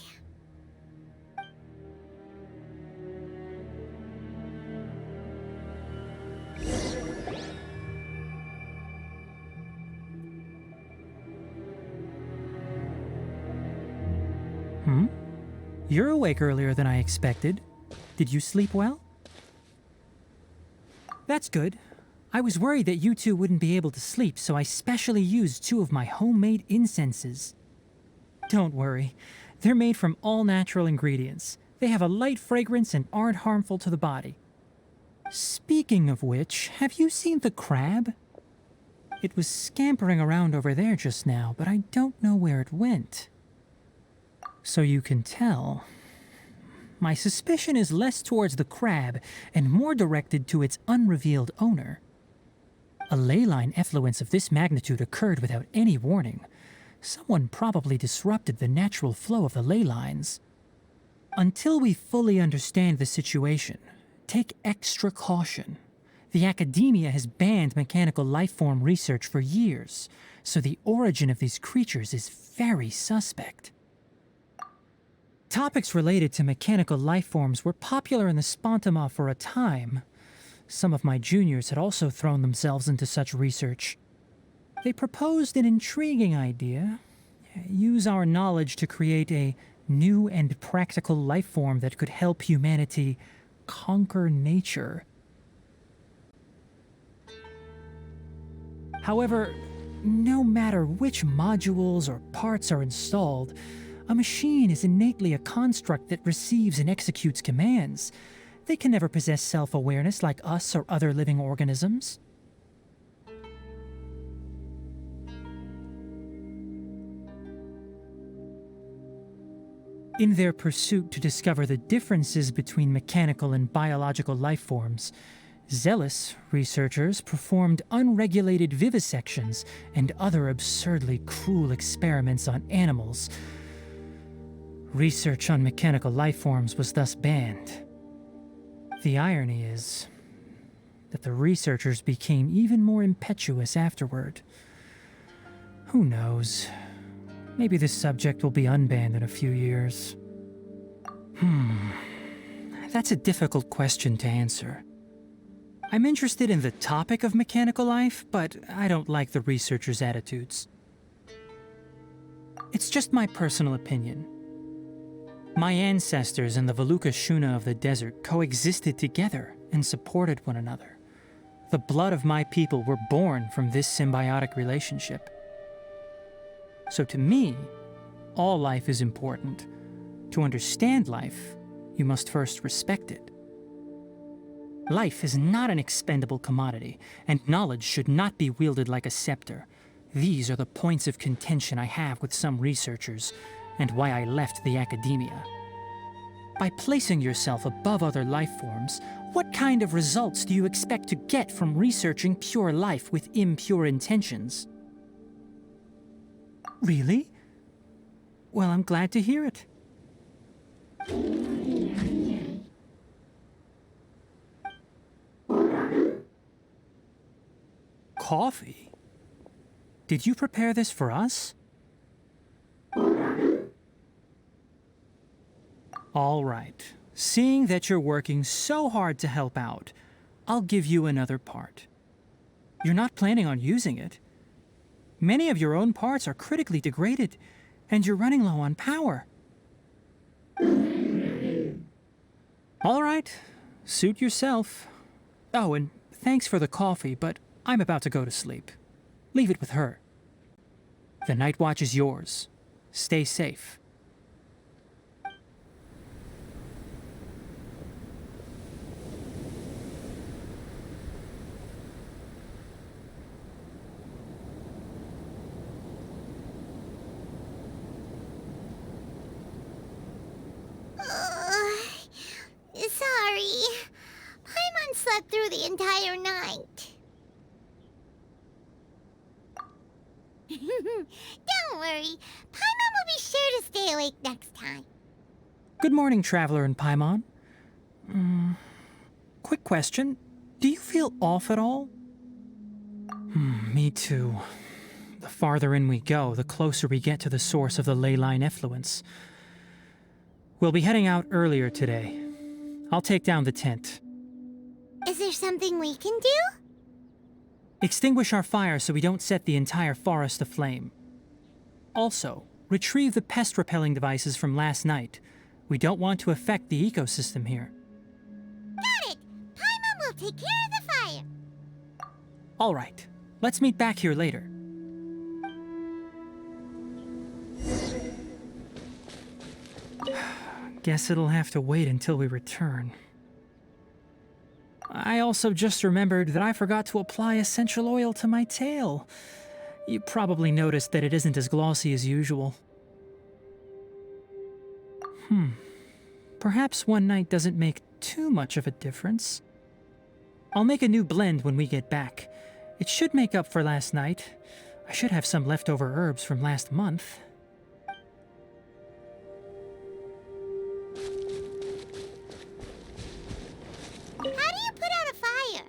Speaker 4: You're awake earlier than I expected. Did you sleep well? That's good. I was worried that you two wouldn't be able to sleep, so I specially used 2 of my homemade incenses. Don't worry. They're made from all natural ingredients. They have a light fragrance and aren't harmful to the body. Speaking of which, have you seen the crab? It was scampering around over there just now, but I don't know where it went. So you can tell. My suspicion is less towards the crab and more directed to its unrevealed owner. A ley line effluence of this magnitude occurred without any warning. Someone probably disrupted the natural flow of the ley lines. Until we fully understand the situation, take extra caution. The academia has banned mechanical lifeform research for years, so the origin of these creatures is very suspect. Topics related to mechanical lifeforms were popular in the Spontama for a time. Some of my juniors had also thrown themselves into such research. They proposed an intriguing idea: use our knowledge to create a new and practical lifeform that could help humanity conquer nature. However, no matter which modules or parts are installed, a machine is innately a construct that receives and executes commands. They can never possess self-awareness like us or other living organisms. In their pursuit to discover the differences between mechanical and biological lifeforms, zealous researchers performed unregulated vivisections and other absurdly cruel experiments on animals. Research on mechanical lifeforms was thus banned. The irony is that the researchers became even more impetuous afterward. Who knows? Maybe this subject will be unbanned in a few years. That's a difficult question to answer. I'm interested in the topic of mechanical life, but I don't like the researchers' attitudes. It's just my personal opinion. My ancestors and the Valuka Shuna of the desert coexisted together and supported one another. The blood of my people were born from this symbiotic relationship. So to me, all life is important. To understand life, you must first respect it. Life is not an expendable commodity, and knowledge should not be wielded like a scepter. These are the points of contention I have with some researchers, and why I left the academia. By placing yourself above other life forms, what kind of results do you expect to get from researching pure life with impure intentions? Really? Well, I'm glad to hear it. Coffee? Did you prepare this for us? All right. Seeing that you're working so hard to help out, I'll give you another part. You're not planning on using it. Many of your own parts are critically degraded, and you're running low on power. All right. Suit yourself. Oh, and thanks for the coffee, but I'm about to go to sleep. Leave it with her. The night watch is yours. Stay safe.
Speaker 3: Sorry. Paimon slept through the entire night. Don't worry. Paimon will be sure to stay awake next time.
Speaker 4: Good morning, Traveler and Paimon. Quick question. Do you feel off at all? Me too. The farther in we go, the closer we get to the source of the ley line effluence. We'll be heading out earlier today. I'll take down the tent.
Speaker 3: Is there something we can do?
Speaker 4: Extinguish our fire so we don't set the entire forest aflame. Also, retrieve the pest-repelling devices from last night. We don't want to affect the ecosystem here.
Speaker 3: Got it! Paimon will take care of the fire.
Speaker 4: All right. Let's meet back here later. Guess it'll have to wait until we return. I also just remembered that I forgot to apply essential oil to my tail. You probably noticed that it isn't as glossy as usual. Perhaps one night doesn't make too much of a difference. I'll make a new blend when we get back. It should make up for last night. I should have some leftover herbs from last month.
Speaker 3: How do you put out a fire?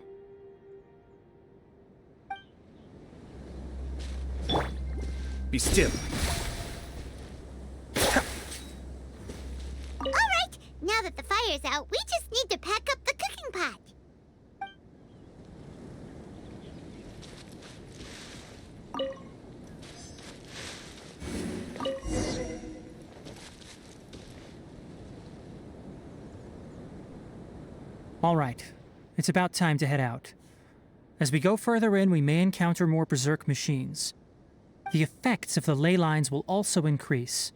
Speaker 11: Be still.
Speaker 3: All right, now that the fire's out, we just need to pack up the cooking pot.
Speaker 4: All right, it's about time to head out. As we go further in, we may encounter more berserk machines. The effects of the ley lines will also increase.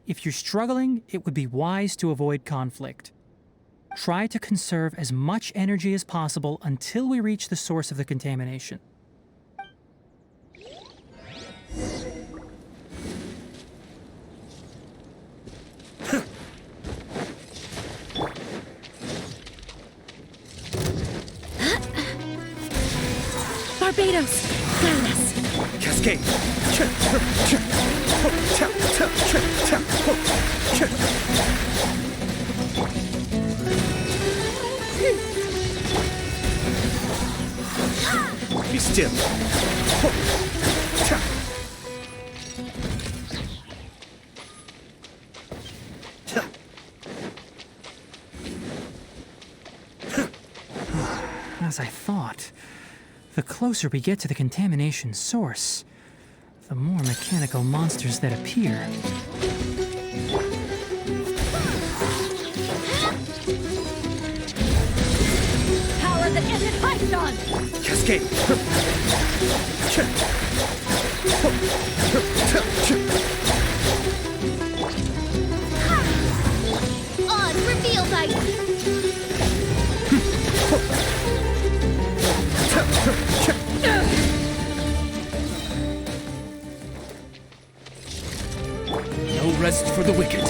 Speaker 4: If you're struggling, it would be wise to avoid conflict. Try to conserve as much energy as possible until we reach the source of the contamination.
Speaker 6: Barbados! Guide us!
Speaker 11: Cascade. Be still.
Speaker 4: As I thought, the closer we get to the contamination source, the more mechanical monsters that appear.
Speaker 2: Power the engine python!
Speaker 11: Cascade.
Speaker 3: Odd revealed item.
Speaker 11: No rest for the wicked.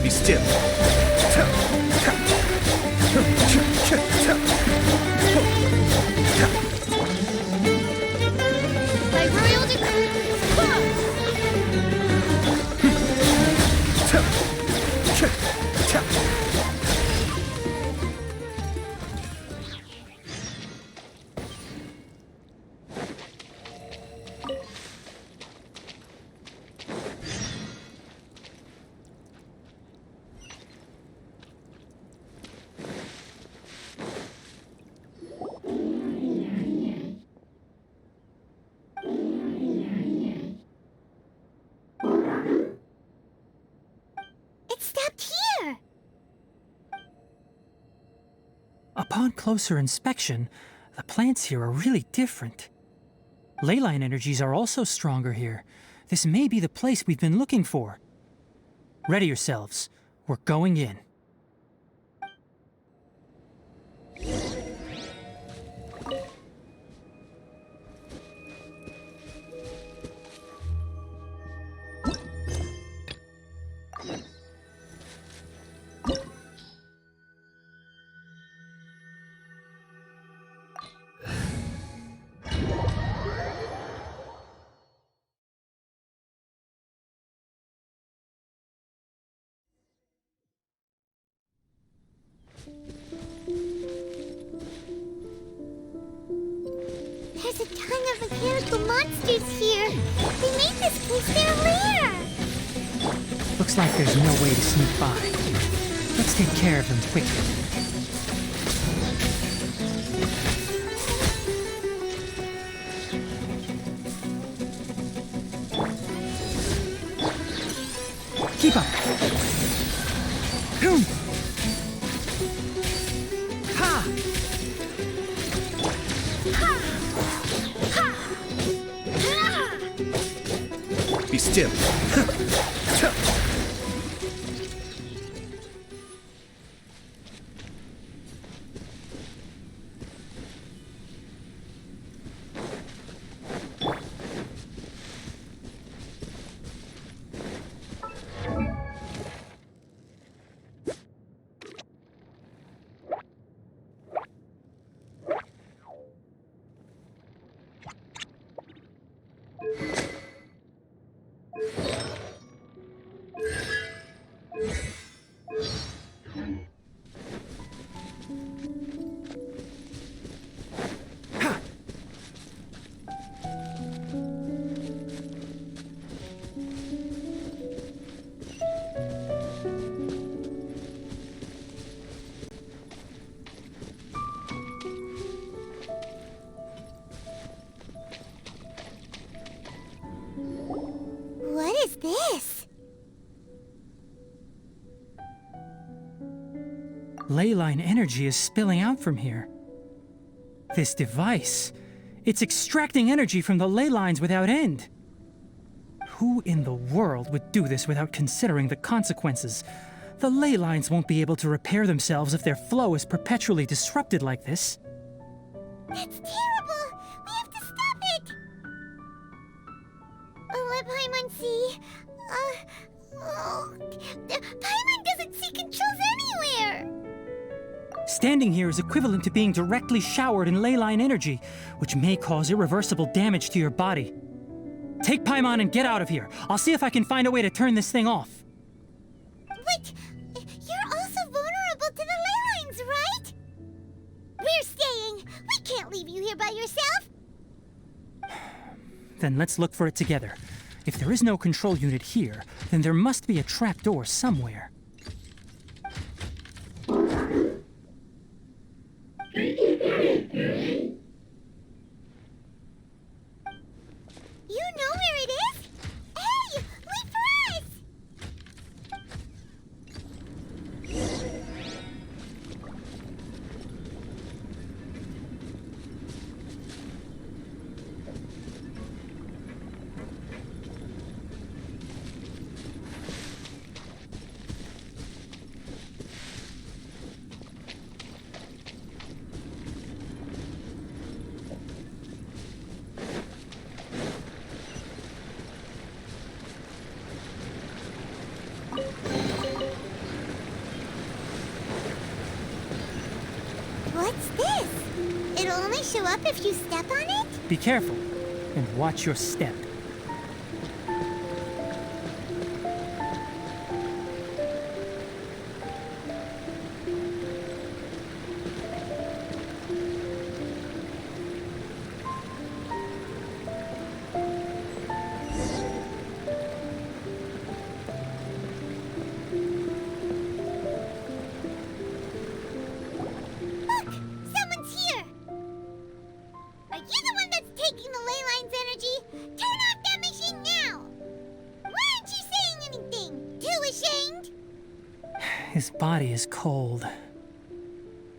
Speaker 11: Be still.
Speaker 3: By royal decree. It stopped here.
Speaker 4: Upon closer inspection, the plants here are really different. Leyline energies are also stronger here. This may be the place we've been looking for. Ready yourselves. We're going in.
Speaker 3: There's a ton of mechanical monsters here. They made this place their lair.
Speaker 4: Looks like there's no way to sneak by. Let's take care of them quickly. Keep up. Ha!
Speaker 11: Be still.
Speaker 4: ley line energy is spilling out from here. This device, it's extracting energy from the ley lines without end. Who in the world would do this without considering the consequences? The ley lines won't be able to repair themselves if their flow is perpetually disrupted like this.
Speaker 3: That's terrible! We have to stop it! Let Paimon see. Paimon doesn't see controls anywhere!
Speaker 4: Standing here is equivalent to being directly showered in ley line energy, which may cause irreversible damage to your body. Take Paimon and get out of here. I'll see if I can find a way to turn this thing off.
Speaker 3: But you're also vulnerable to the ley lines, right? We're staying. We can't leave you here by yourself.
Speaker 4: Then let's look for it together. If there is no control unit here, then there must be a trapdoor somewhere.
Speaker 3: You know where it is? Hey, wait for us! What's this? It'll only show up if you step on it?
Speaker 4: Be careful and watch your step.
Speaker 3: Look! Someone's here! Are you the one that's taking the ley line's energy? Turn off that machine now! Why aren't you saying anything? Too ashamed?
Speaker 4: His body is cold.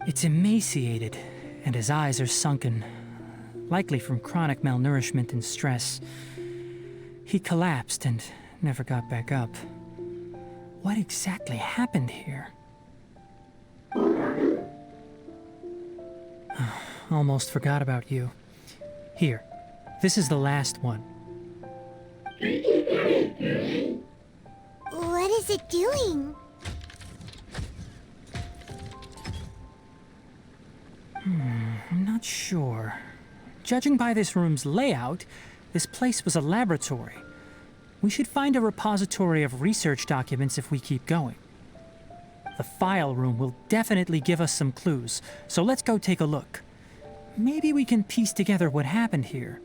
Speaker 4: It's emaciated, and his eyes are sunken, likely from chronic malnourishment and stress. He collapsed and never got back up. What exactly happened here? Almost forgot about you. Here, this is the last one.
Speaker 3: What is it doing?
Speaker 4: I'm not sure. Judging by this room's layout, this place was a laboratory. We should find a repository of research documents if we keep going. The file room will definitely give us some clues, so let's go take a look. Maybe we can piece together what happened here.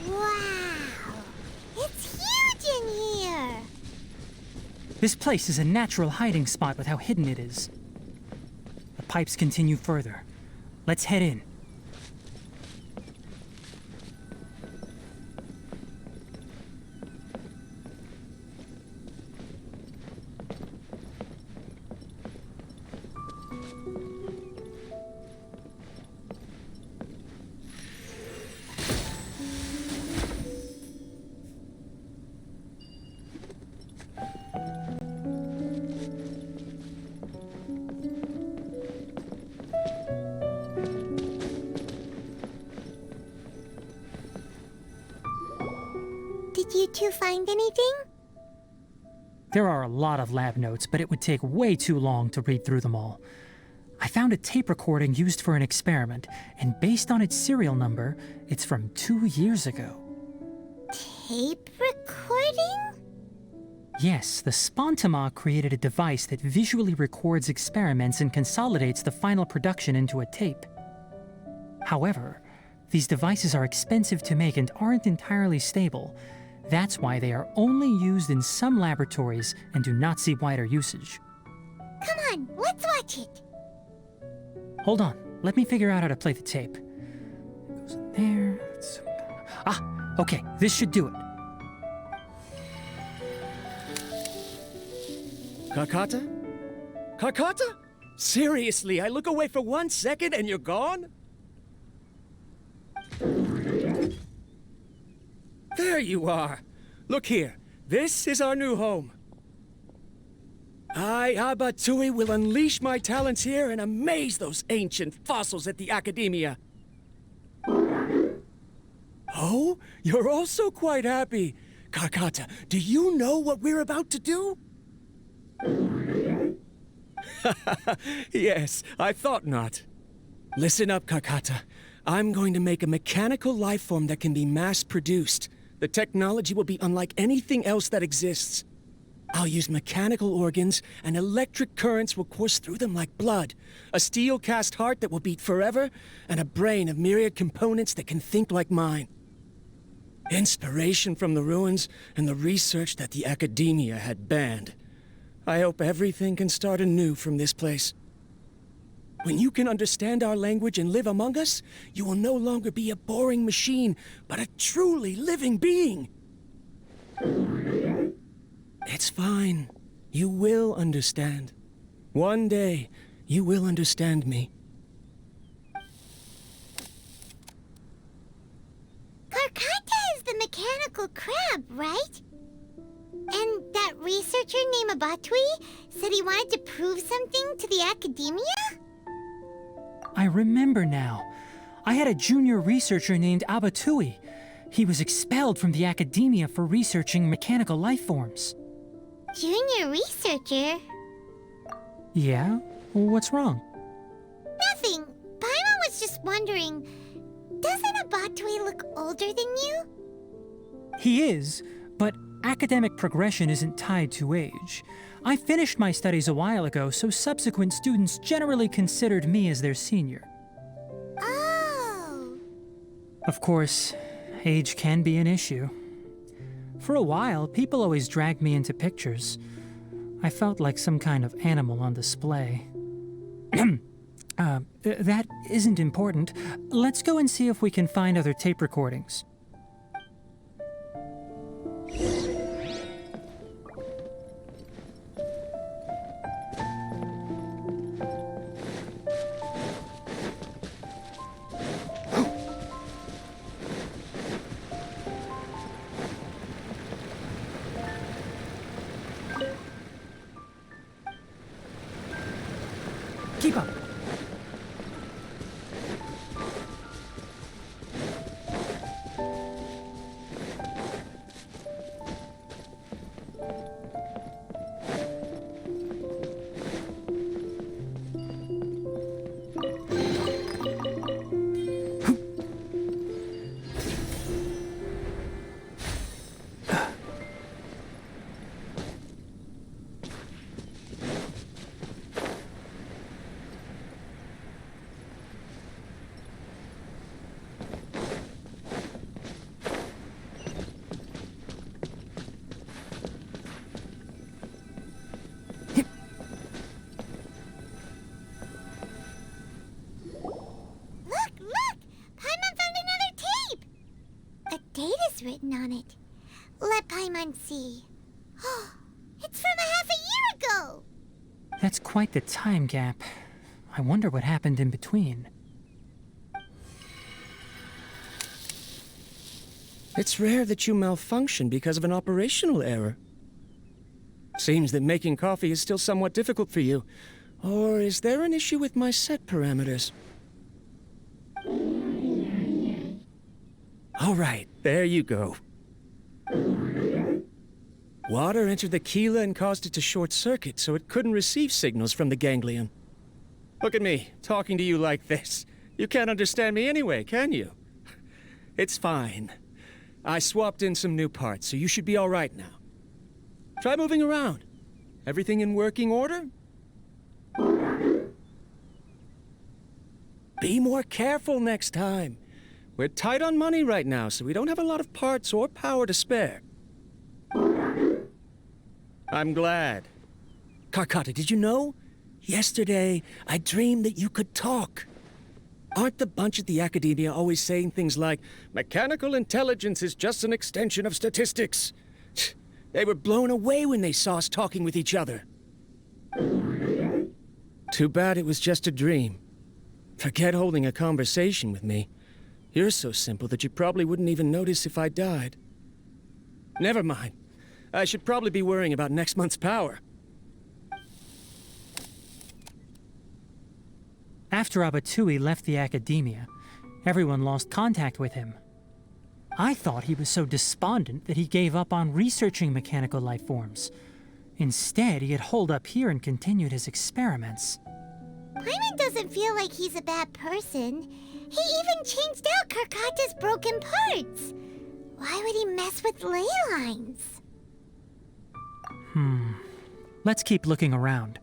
Speaker 3: Wow! It's huge in here!
Speaker 4: This place is a natural hiding spot with how hidden it is. The pipes continue further. Let's head in.
Speaker 3: Did you two find anything?
Speaker 4: There are a lot of lab notes, but it would take way too long to read through them all. I found a tape recording used for an experiment, and based on its serial number, it's from 2 years ago.
Speaker 3: tape recording?
Speaker 4: Yes, the Spontima created a device that visually records experiments and consolidates the final production into a tape. However, these devices are expensive to make and aren't entirely stable. That's why they are only used in some laboratories and do not see wider usage.
Speaker 3: Come on, let's watch it.
Speaker 4: Hold on, let me figure out how to play the tape. It goes in there. Ah, okay, this should do it.
Speaker 12: Kakata? Kakata? Seriously, I look away for 1 second and you're gone? There you are. Look here. This is our new home. I, Abatui, will unleash my talents here and amaze those ancient fossils at the Academia. Oh, you're also quite happy. Kakata, do you know what we're about to do? Yes, I thought not. Listen up, Kakata. I'm going to make a mechanical life form that can be mass-produced. The technology will be unlike anything else that exists. I'll use mechanical organs, and electric currents will course through them like blood. A steel-cast heart that will beat forever, and a brain of myriad components that can think like mine. Inspiration from the ruins and the research that the Academia had banned. I hope everything can start anew from this place. When you can understand our language and live among us, you will no longer be a boring machine, but a truly living being. It's fine. You will understand. One day, you will understand me.
Speaker 3: Karkata is the mechanical crab, right? And that researcher named Abatui said he wanted to prove something to the Academia?
Speaker 4: I remember now. I had a junior researcher named Abatui. He was expelled from the Academia for researching mechanical life forms.
Speaker 3: Junior researcher?
Speaker 4: Yeah? What's wrong?
Speaker 3: Nothing. Paimon was just wondering, doesn't Abatui look older than you?
Speaker 4: He is, but academic progression isn't tied to age. I finished my studies a while ago, so subsequent students generally considered me as their senior.
Speaker 3: Oh.
Speaker 4: Of course, age can be an issue. For a while, people always dragged me into pictures. I felt like some kind of animal on display. That isn't important. Let's go and see if we can find other tape recordings. Keep up.
Speaker 3: Written on it. Let Paimon see. Oh, it's from a half a year ago!
Speaker 4: That's quite the time gap. I wonder what happened in between.
Speaker 12: It's rare that you malfunction because of an operational error. Seems that making coffee is still somewhat difficult for you. Or is there an issue with my set parameters? All right, there you go. Water entered the Keela and caused it to short circuit, so it couldn't receive signals from the ganglion. Look at me, talking to you like this. You can't understand me anyway, can you? It's fine.
Speaker 13: I swapped in some new parts, so you should be all right now. Try moving around. Everything in working order? Be more careful next time. We're tight on money right now, so we don't have a lot of parts or power to spare. I'm glad. Karkata, did you know? Yesterday, I dreamed that you could talk. Aren't the bunch at the Academia always saying things like, mechanical intelligence is just an extension of statistics? They were blown away when they saw us talking with each other. Too bad it was just a dream. Forget holding a conversation with me. You're so simple that you probably wouldn't even notice if I died. Never mind. I should probably be worrying about next month's power.
Speaker 4: After Abatui left the Academia, everyone lost contact with him. I thought he was so despondent that he gave up on researching mechanical life forms. Instead, he had holed up here and continued his experiments.
Speaker 3: Paimon doesn't feel like he's a bad person. He even changed out Karkata's broken parts. Why would he mess with ley lines?
Speaker 4: Let's keep looking around.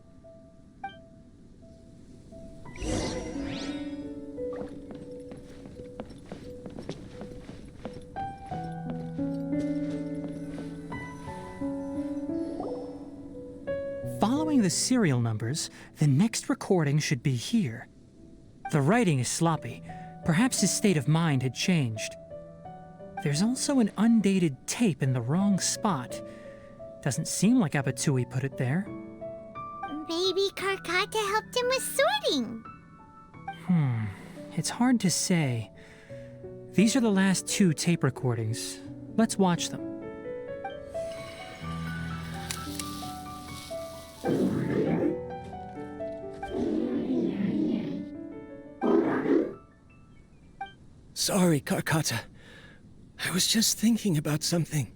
Speaker 4: Following the serial numbers, the next recording should be here. The writing is sloppy. Perhaps his state of mind had changed. There's also an undated tape in the wrong spot. Doesn't seem like Abatui put it there.
Speaker 3: Maybe Karkata helped him with sorting.
Speaker 4: It's hard to say. These are the last 2 tape recordings. Let's watch them.
Speaker 13: Sorry, Karkata. I was just thinking about something.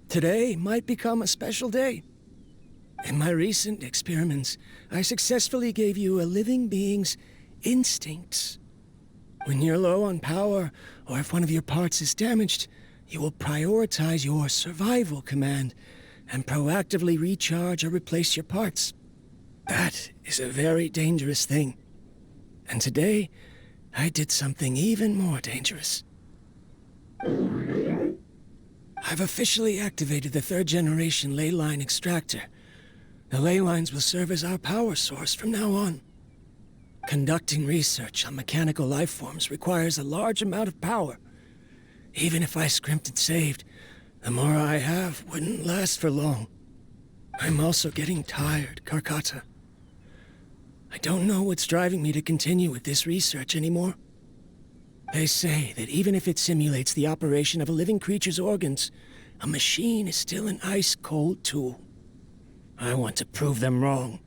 Speaker 13: Today might become a special day. In my recent experiments, I successfully gave you a living being's instincts. When you're low on power, or if one of your parts is damaged, you will prioritize your survival command and proactively recharge or replace your parts. That is a very dangerous thing. And today, I did something even more dangerous. I've officially activated the 3rd generation ley line extractor. The ley lines will serve as our power source from now on. Conducting research on mechanical life forms requires a large amount of power. Even if I scrimped and saved, the more I have wouldn't last for long. I'm also getting tired, Karkata. I don't know what's driving me to continue with this research anymore. They say that even if it simulates the operation of a living creature's organs, a machine is still an ice-cold tool. I want to prove them wrong.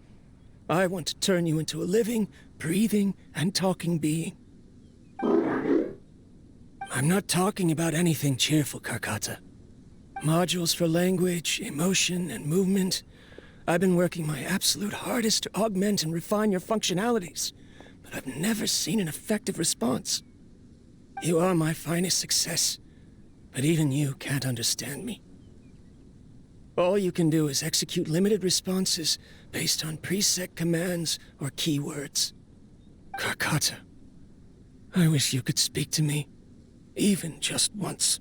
Speaker 13: I want to turn you into a living, breathing, and talking being. I'm not talking about anything cheerful, Karkata. Modules for language, emotion, and movement. I've been working my absolute hardest to augment and refine your functionalities, but I've never seen an effective response. You are my finest success, but even you can't understand me. All you can do is execute limited responses based on preset commands or keywords. Karkata, I wish you could speak to me, even just once.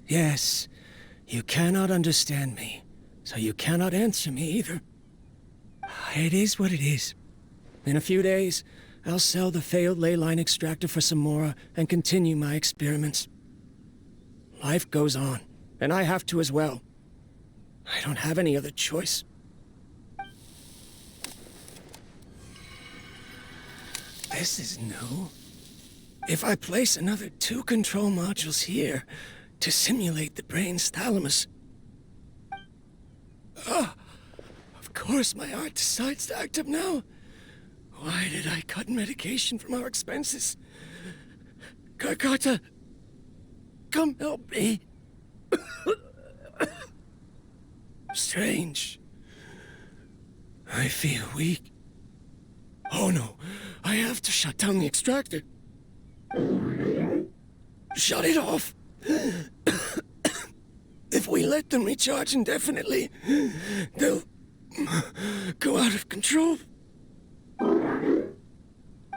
Speaker 13: Yes, you cannot understand me, so you cannot answer me either. It is what it is. In a few days, I'll sell the failed ley line extractor for some more and continue my experiments. Life goes on, and I have to as well. I don't have any other choice. This is new. If I place another 2 control modules here to simulate the brain's thalamus... Of course my heart decides to act up now. Why did I cut medication from our expenses? Karkata, come help me. Strange. I feel weak. Oh no, I have to shut down the extractor. shut it off. If we let them recharge indefinitely, they'll go out of control.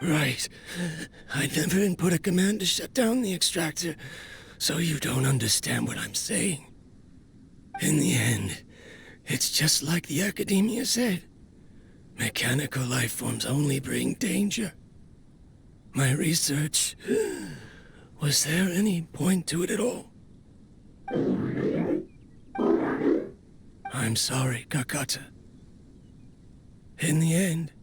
Speaker 13: Right. I never input a command to shut down the extractor, so you don't understand what I'm saying. In the end, it's just like the Academia said. Mechanical life forms only bring danger. My research... Was there any point to it at all? I'm sorry, Kakata. In the end,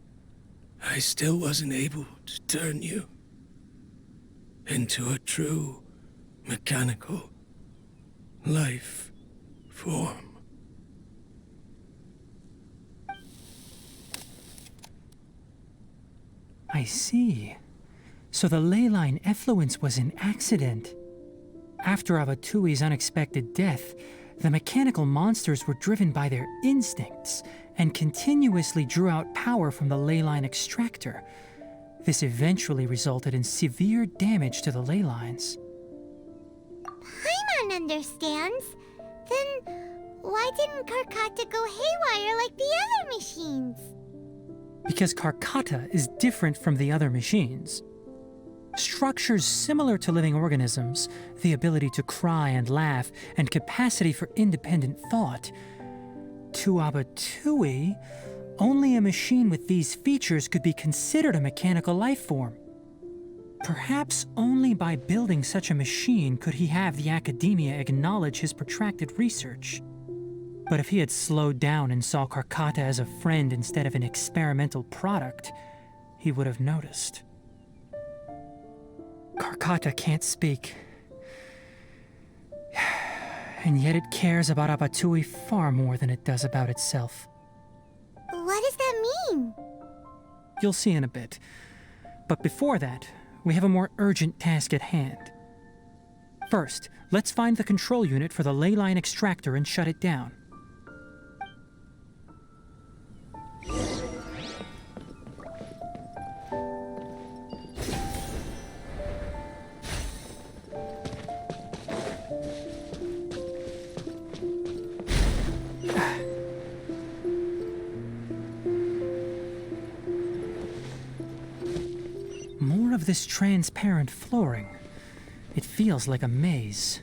Speaker 13: I still wasn't able to turn you into a true mechanical life form.
Speaker 4: I see. So the ley line effluence was an accident. After Abatui's unexpected death, the mechanical monsters were driven by their instincts and continuously drew out power from the ley line extractor. This eventually resulted in severe damage to the ley lines.
Speaker 3: Paimon understands. Then why didn't Karkata go haywire like the other machines?
Speaker 4: Because Karkata is different from the other machines. Structures similar to living organisms, the ability to cry and laugh, and capacity for independent thought. To Abatui, only a machine with these features could be considered a mechanical life form. Perhaps only by building such a machine could he have the Academia acknowledge his protracted research. But if he had slowed down and saw Karkata as a friend instead of an experimental product, he would have noticed. Karkata can't speak. And yet it cares about Abatui far more than it does about itself.
Speaker 3: What does that mean?
Speaker 4: You'll see in a bit. But before that, we have a more urgent task at hand. First, let's find the control unit for the ley line extractor and shut it down. More of this transparent flooring. It feels like a maze.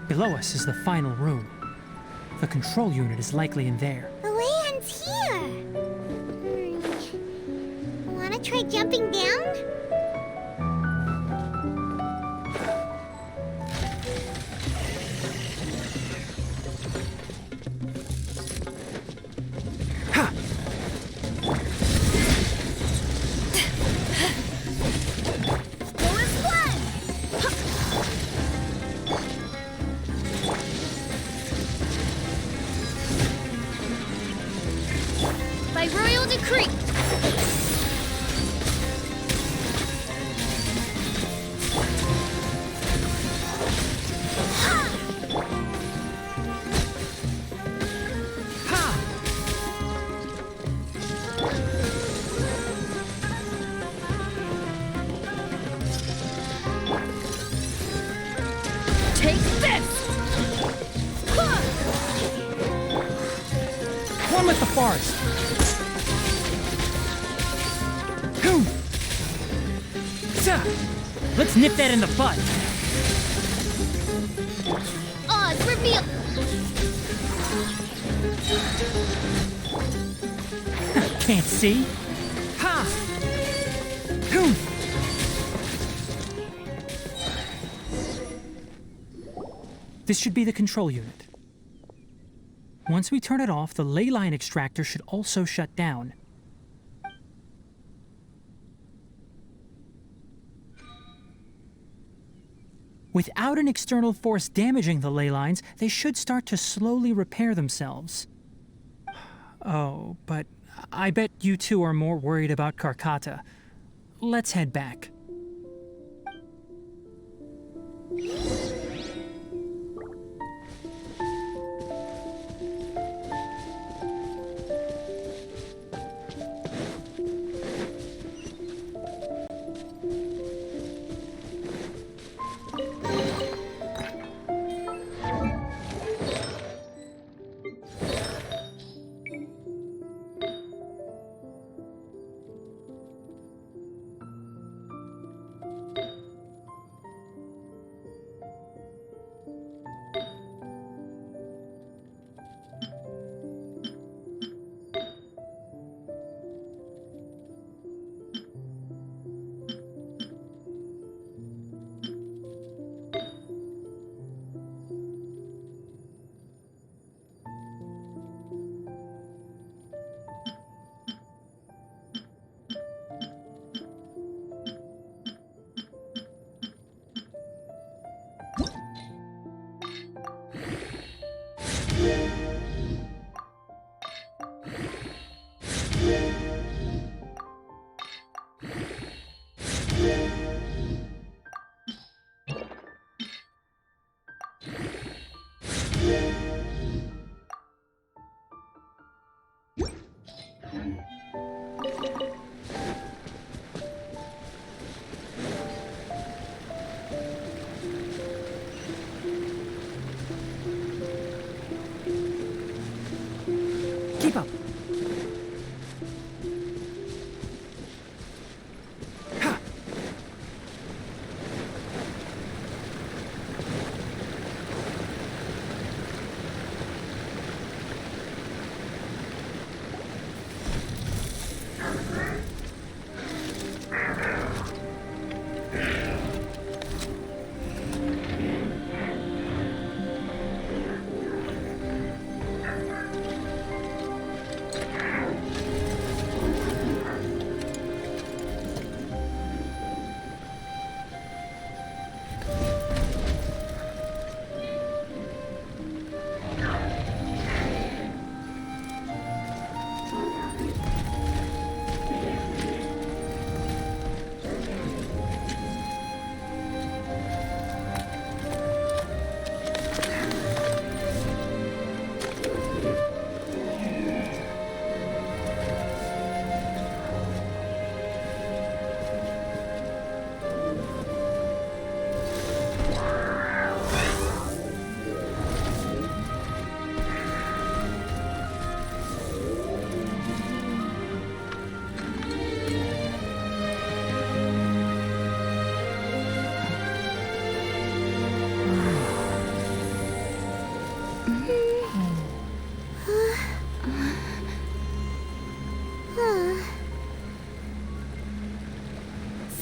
Speaker 4: Below us is the final room. The control unit is likely in there.
Speaker 3: The land's here. Wanna try jumping down?
Speaker 4: forest. Let's nip that in the bud.
Speaker 3: Oz, reveal.
Speaker 4: Can't see. Ha! This should be the control unit. Once we turn it off, the ley line extractor should also shut down. Without an external force damaging the ley lines, they should start to slowly repair themselves. Oh, but I bet you two are more worried about Karkata. Let's head back. Keep up.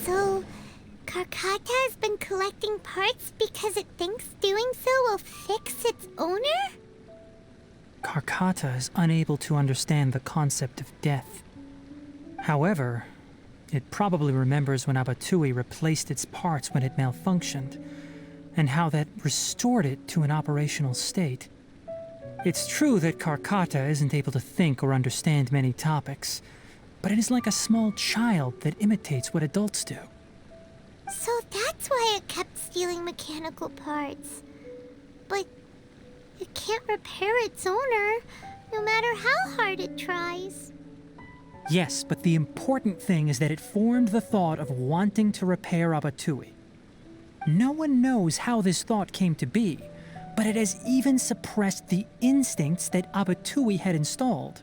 Speaker 3: So, Karkata has been collecting parts because it thinks doing so will fix its owner?
Speaker 4: Karkata is unable to understand the concept of death. However, it probably remembers when Abatui replaced its parts when it malfunctioned, and how that restored it to an operational state. It's true that Karkata isn't able to think or understand many topics, but it is like a small child that imitates what adults do.
Speaker 3: So that's why it kept stealing mechanical parts. But it can't repair its owner, no matter how hard it tries.
Speaker 4: Yes, but the important thing is that it formed the thought of wanting to repair Abatui. No one knows how this thought came to be, but it has even suppressed the instincts that Abatui had installed.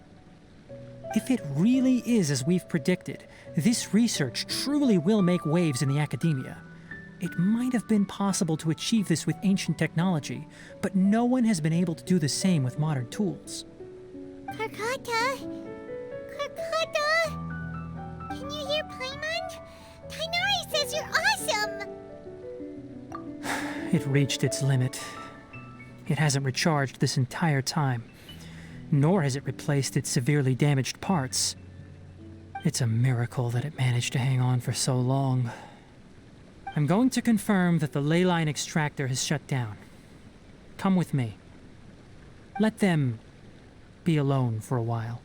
Speaker 4: If it really is as we've predicted, this research truly will make waves in the academia. It might have been possible to achieve this with ancient technology, but no one has been able to do the same with modern tools.
Speaker 3: Karkata? Karkata? Can you hear Paimon? Tainari says you're awesome!
Speaker 4: It reached its limit. It hasn't recharged this entire time, nor has it replaced its severely damaged parts. It's a miracle that it managed to hang on for so long. I'm going to confirm that the ley line extractor has shut down. Come with me. Let them be alone for a while.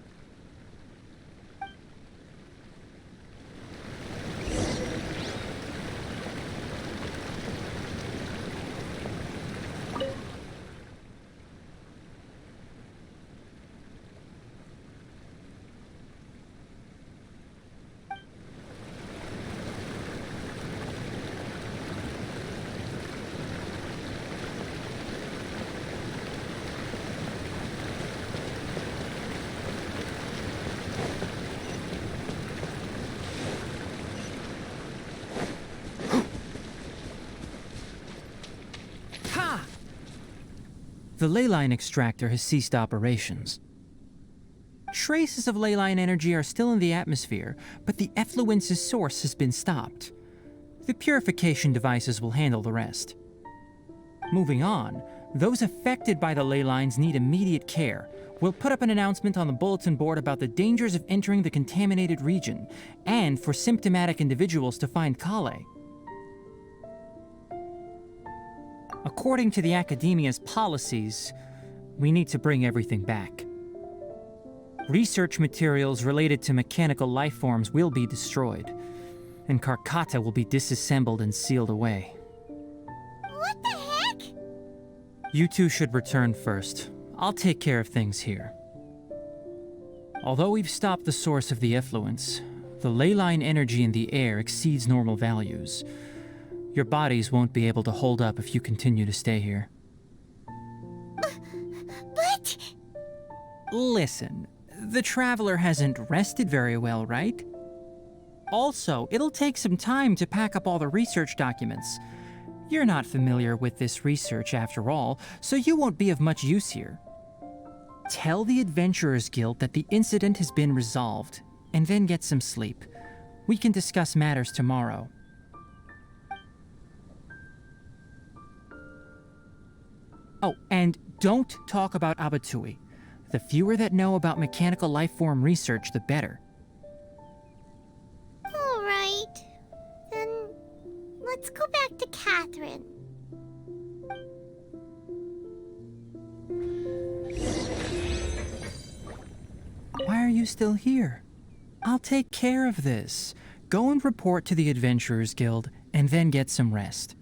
Speaker 4: The ley line extractor has ceased operations. Traces of ley line energy are still in the atmosphere, but the effluence's source has been stopped. The purification devices will handle the rest. Moving on, those affected by the ley lines need immediate care. We'll put up an announcement on the bulletin board about the dangers of entering the contaminated region, and for symptomatic individuals to find Kale. According to the Academia's policies, we need to bring everything back. Research materials related to mechanical life forms will be destroyed, and Karkata will be disassembled and sealed away.
Speaker 3: What the heck?
Speaker 4: You two should return first. I'll take care of things here. Although we've stopped the source of the effluence, the ley line energy in the air exceeds normal values. Your bodies won't be able to hold up if you continue to stay here.
Speaker 3: But...
Speaker 4: Listen, the Traveler hasn't rested very well, right? Also, it'll take some time to pack up all the research documents. You're not familiar with this research after all, so you won't be of much use here. Tell the Adventurers Guild that the incident has been resolved, and then get some sleep. We can discuss matters tomorrow. Oh, and don't talk about Abatui. The fewer that know about mechanical life form research, the better.
Speaker 3: All right. Then let's go back to Catherine.
Speaker 4: Why are you still here? I'll take care of this. Go and report to the Adventurers Guild, and then get some rest.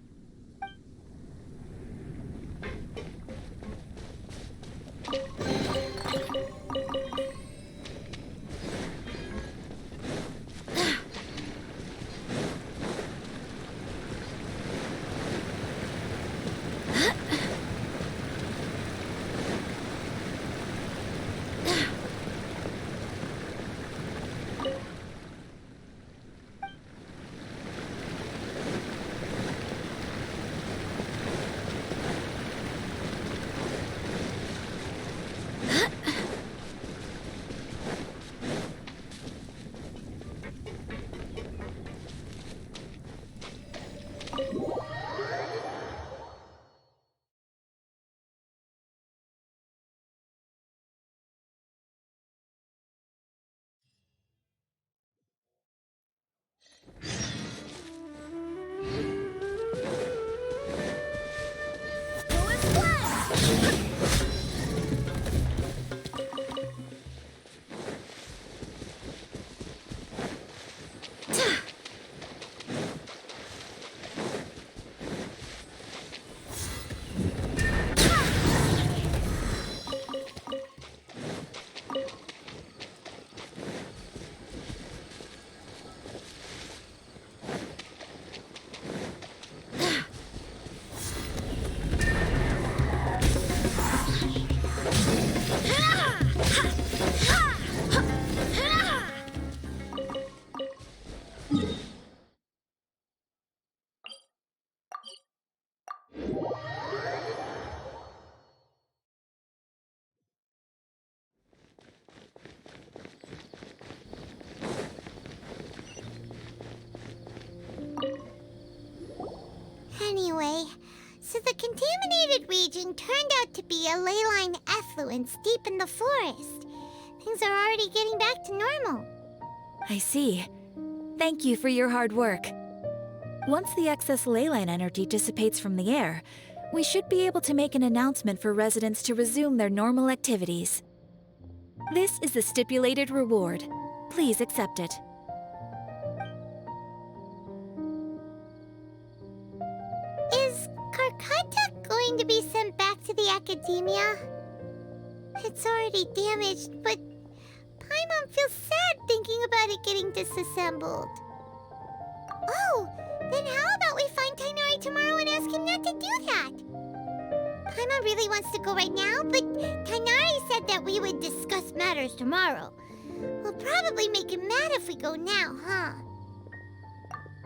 Speaker 3: anyway. So the contaminated region turned out to be a ley line effluence deep in the forest. Things are already getting back to normal.
Speaker 2: I see. Thank you for your hard work. Once the excess ley line energy dissipates from the air, we should be able to make an announcement for residents to resume their normal activities. This is the stipulated reward. Please accept it.
Speaker 3: Is Karkata going to be sent back to the academia? It's already damaged, but Paimon feels sad thinking about it getting disassembled. Oh, then how about we find Tainari tomorrow and ask him not to do that? Paimon really wants to go right now, but Tainari said that we would discuss matters tomorrow. We'll probably make him mad if we go now, huh?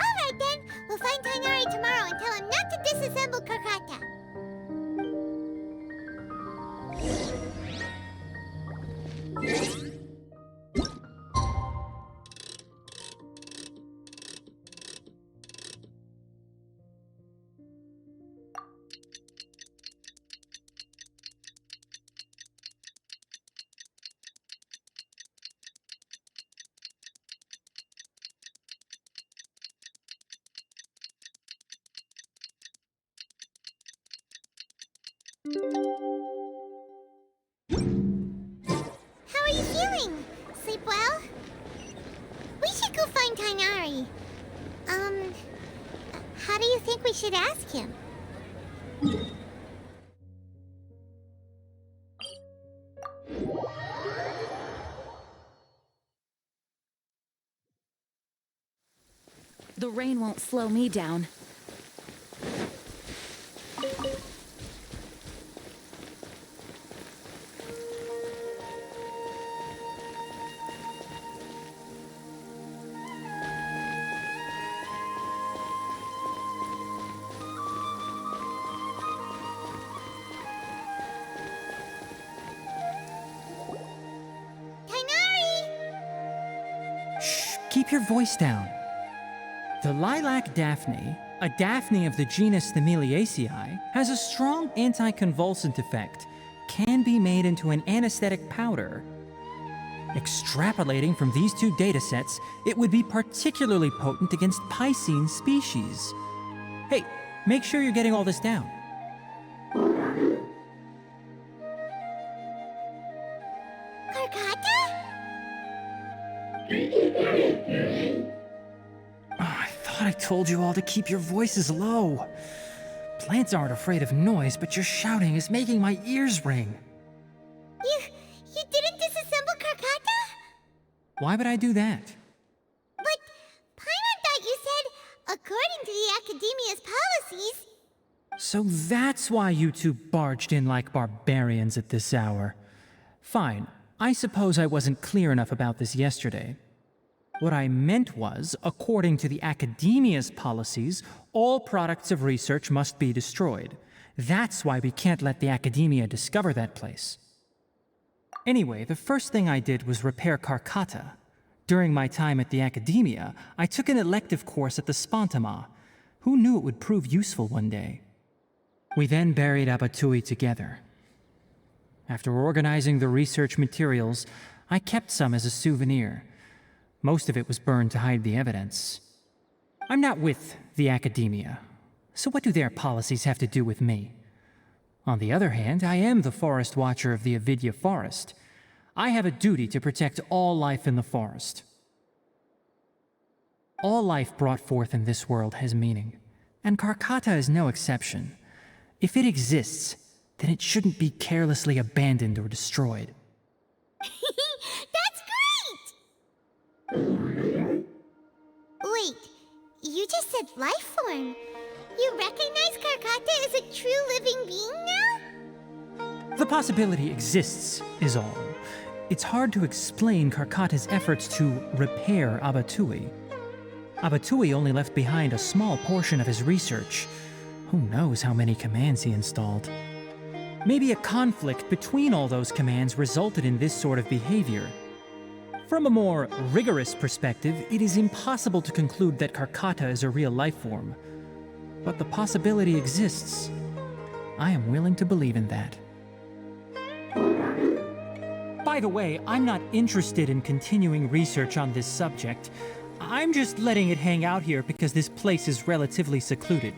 Speaker 3: Alright then, we'll find Tainari tomorrow and tell him not to disassemble Karkata. How are you feeling? Sleep well? We should go find Tainari. How do you think we should ask him?
Speaker 2: The rain won't slow me down.
Speaker 4: Keep your voice down. The lilac daphne, a daphne of the genus Thameliaceae, has a strong anticonvulsant effect, can be made into an anesthetic powder. Extrapolating from these two datasets, it would be particularly potent against Piscine species. Hey, make sure you're getting all this down. I thought I told you all to keep your voices low. Plants aren't afraid of noise, but your shouting is making my ears ring.
Speaker 3: You didn't disassemble Karkata?
Speaker 4: Why would I do that?
Speaker 3: But Paimon thought you said, according to the Academia's policies...
Speaker 4: So that's why you two barged in like barbarians at this hour. Fine, I suppose I wasn't clear enough about this yesterday. What I meant was, according to the Academia's policies, all products of research must be destroyed. That's why we can't let the Academia discover that place. Anyway, the first thing I did was repair Karkata. During my time at the Academia, I took an elective course at the Spontama. Who knew it would prove useful one day? We then buried Abatui together. After organizing the research materials, I kept some as a souvenir. Most of it was burned to hide the evidence. I'm not with the Academia, so what do their policies have to do with me? On the other hand, I am the Forest Watcher of the Avidya Forest. I have a duty to protect all life in the forest. All life brought forth in this world has meaning, and Karkata is no exception. If it exists, then it shouldn't be carelessly abandoned or destroyed.
Speaker 3: That's great! Wait, you just said life form. You recognize Karkata as a true living being now?
Speaker 4: The possibility exists, is all. It's hard to explain Karkata's efforts to repair Abatui. Abatui only left behind a small portion of his research. Who knows how many commands he installed? Maybe a conflict between all those commands resulted in this sort of behavior. From a more rigorous perspective, it is impossible to conclude that Karkata is a real life form. but the possibility exists. I am willing to believe in that. By the way, I'm not interested in continuing research on this subject. I'm just letting it hang out here because this place is relatively secluded.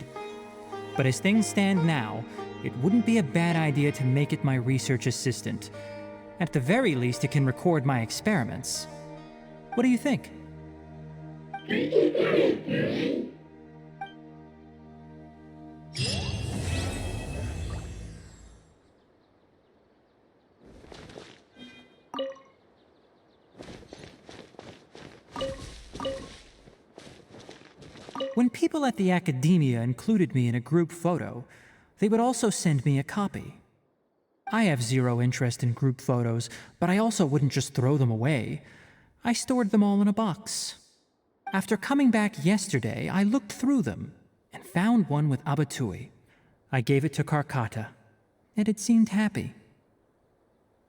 Speaker 4: But as things stand now, it wouldn't be a bad idea to make it my research assistant. At the very least, it can record my experiments. What do you think? When people at the academia included me in a group photo, they would also send me a copy. I have zero interest in group photos, but I also wouldn't just throw them away. I stored them all in a box. After coming back yesterday, I looked through them and found one with Abatui. I gave it to Karkata, and it seemed happy.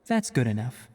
Speaker 4: That's good enough.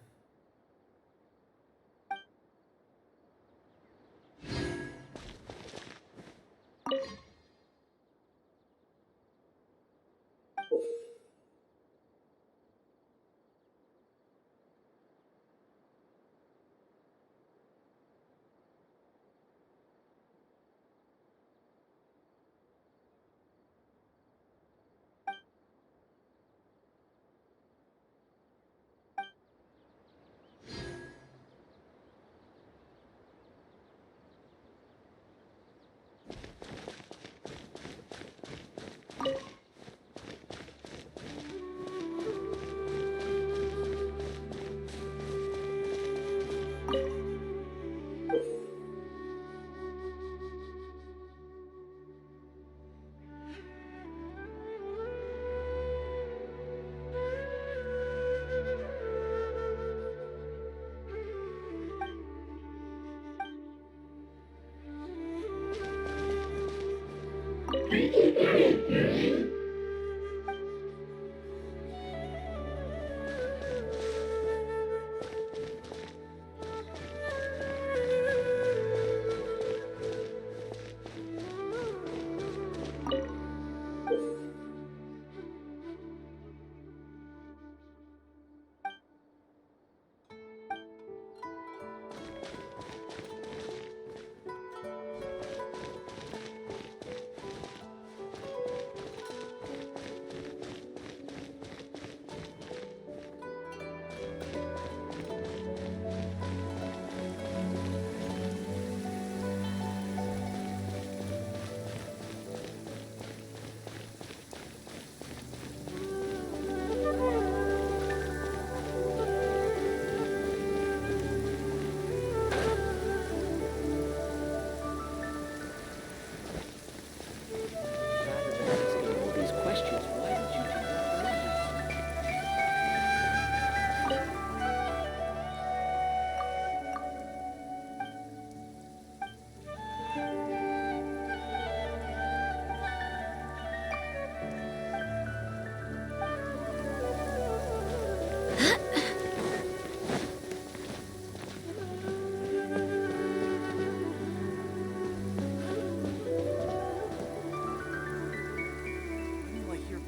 Speaker 1: Rather than asking all these questions, why don't you do that earlier?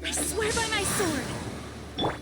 Speaker 2: I swear by my sword!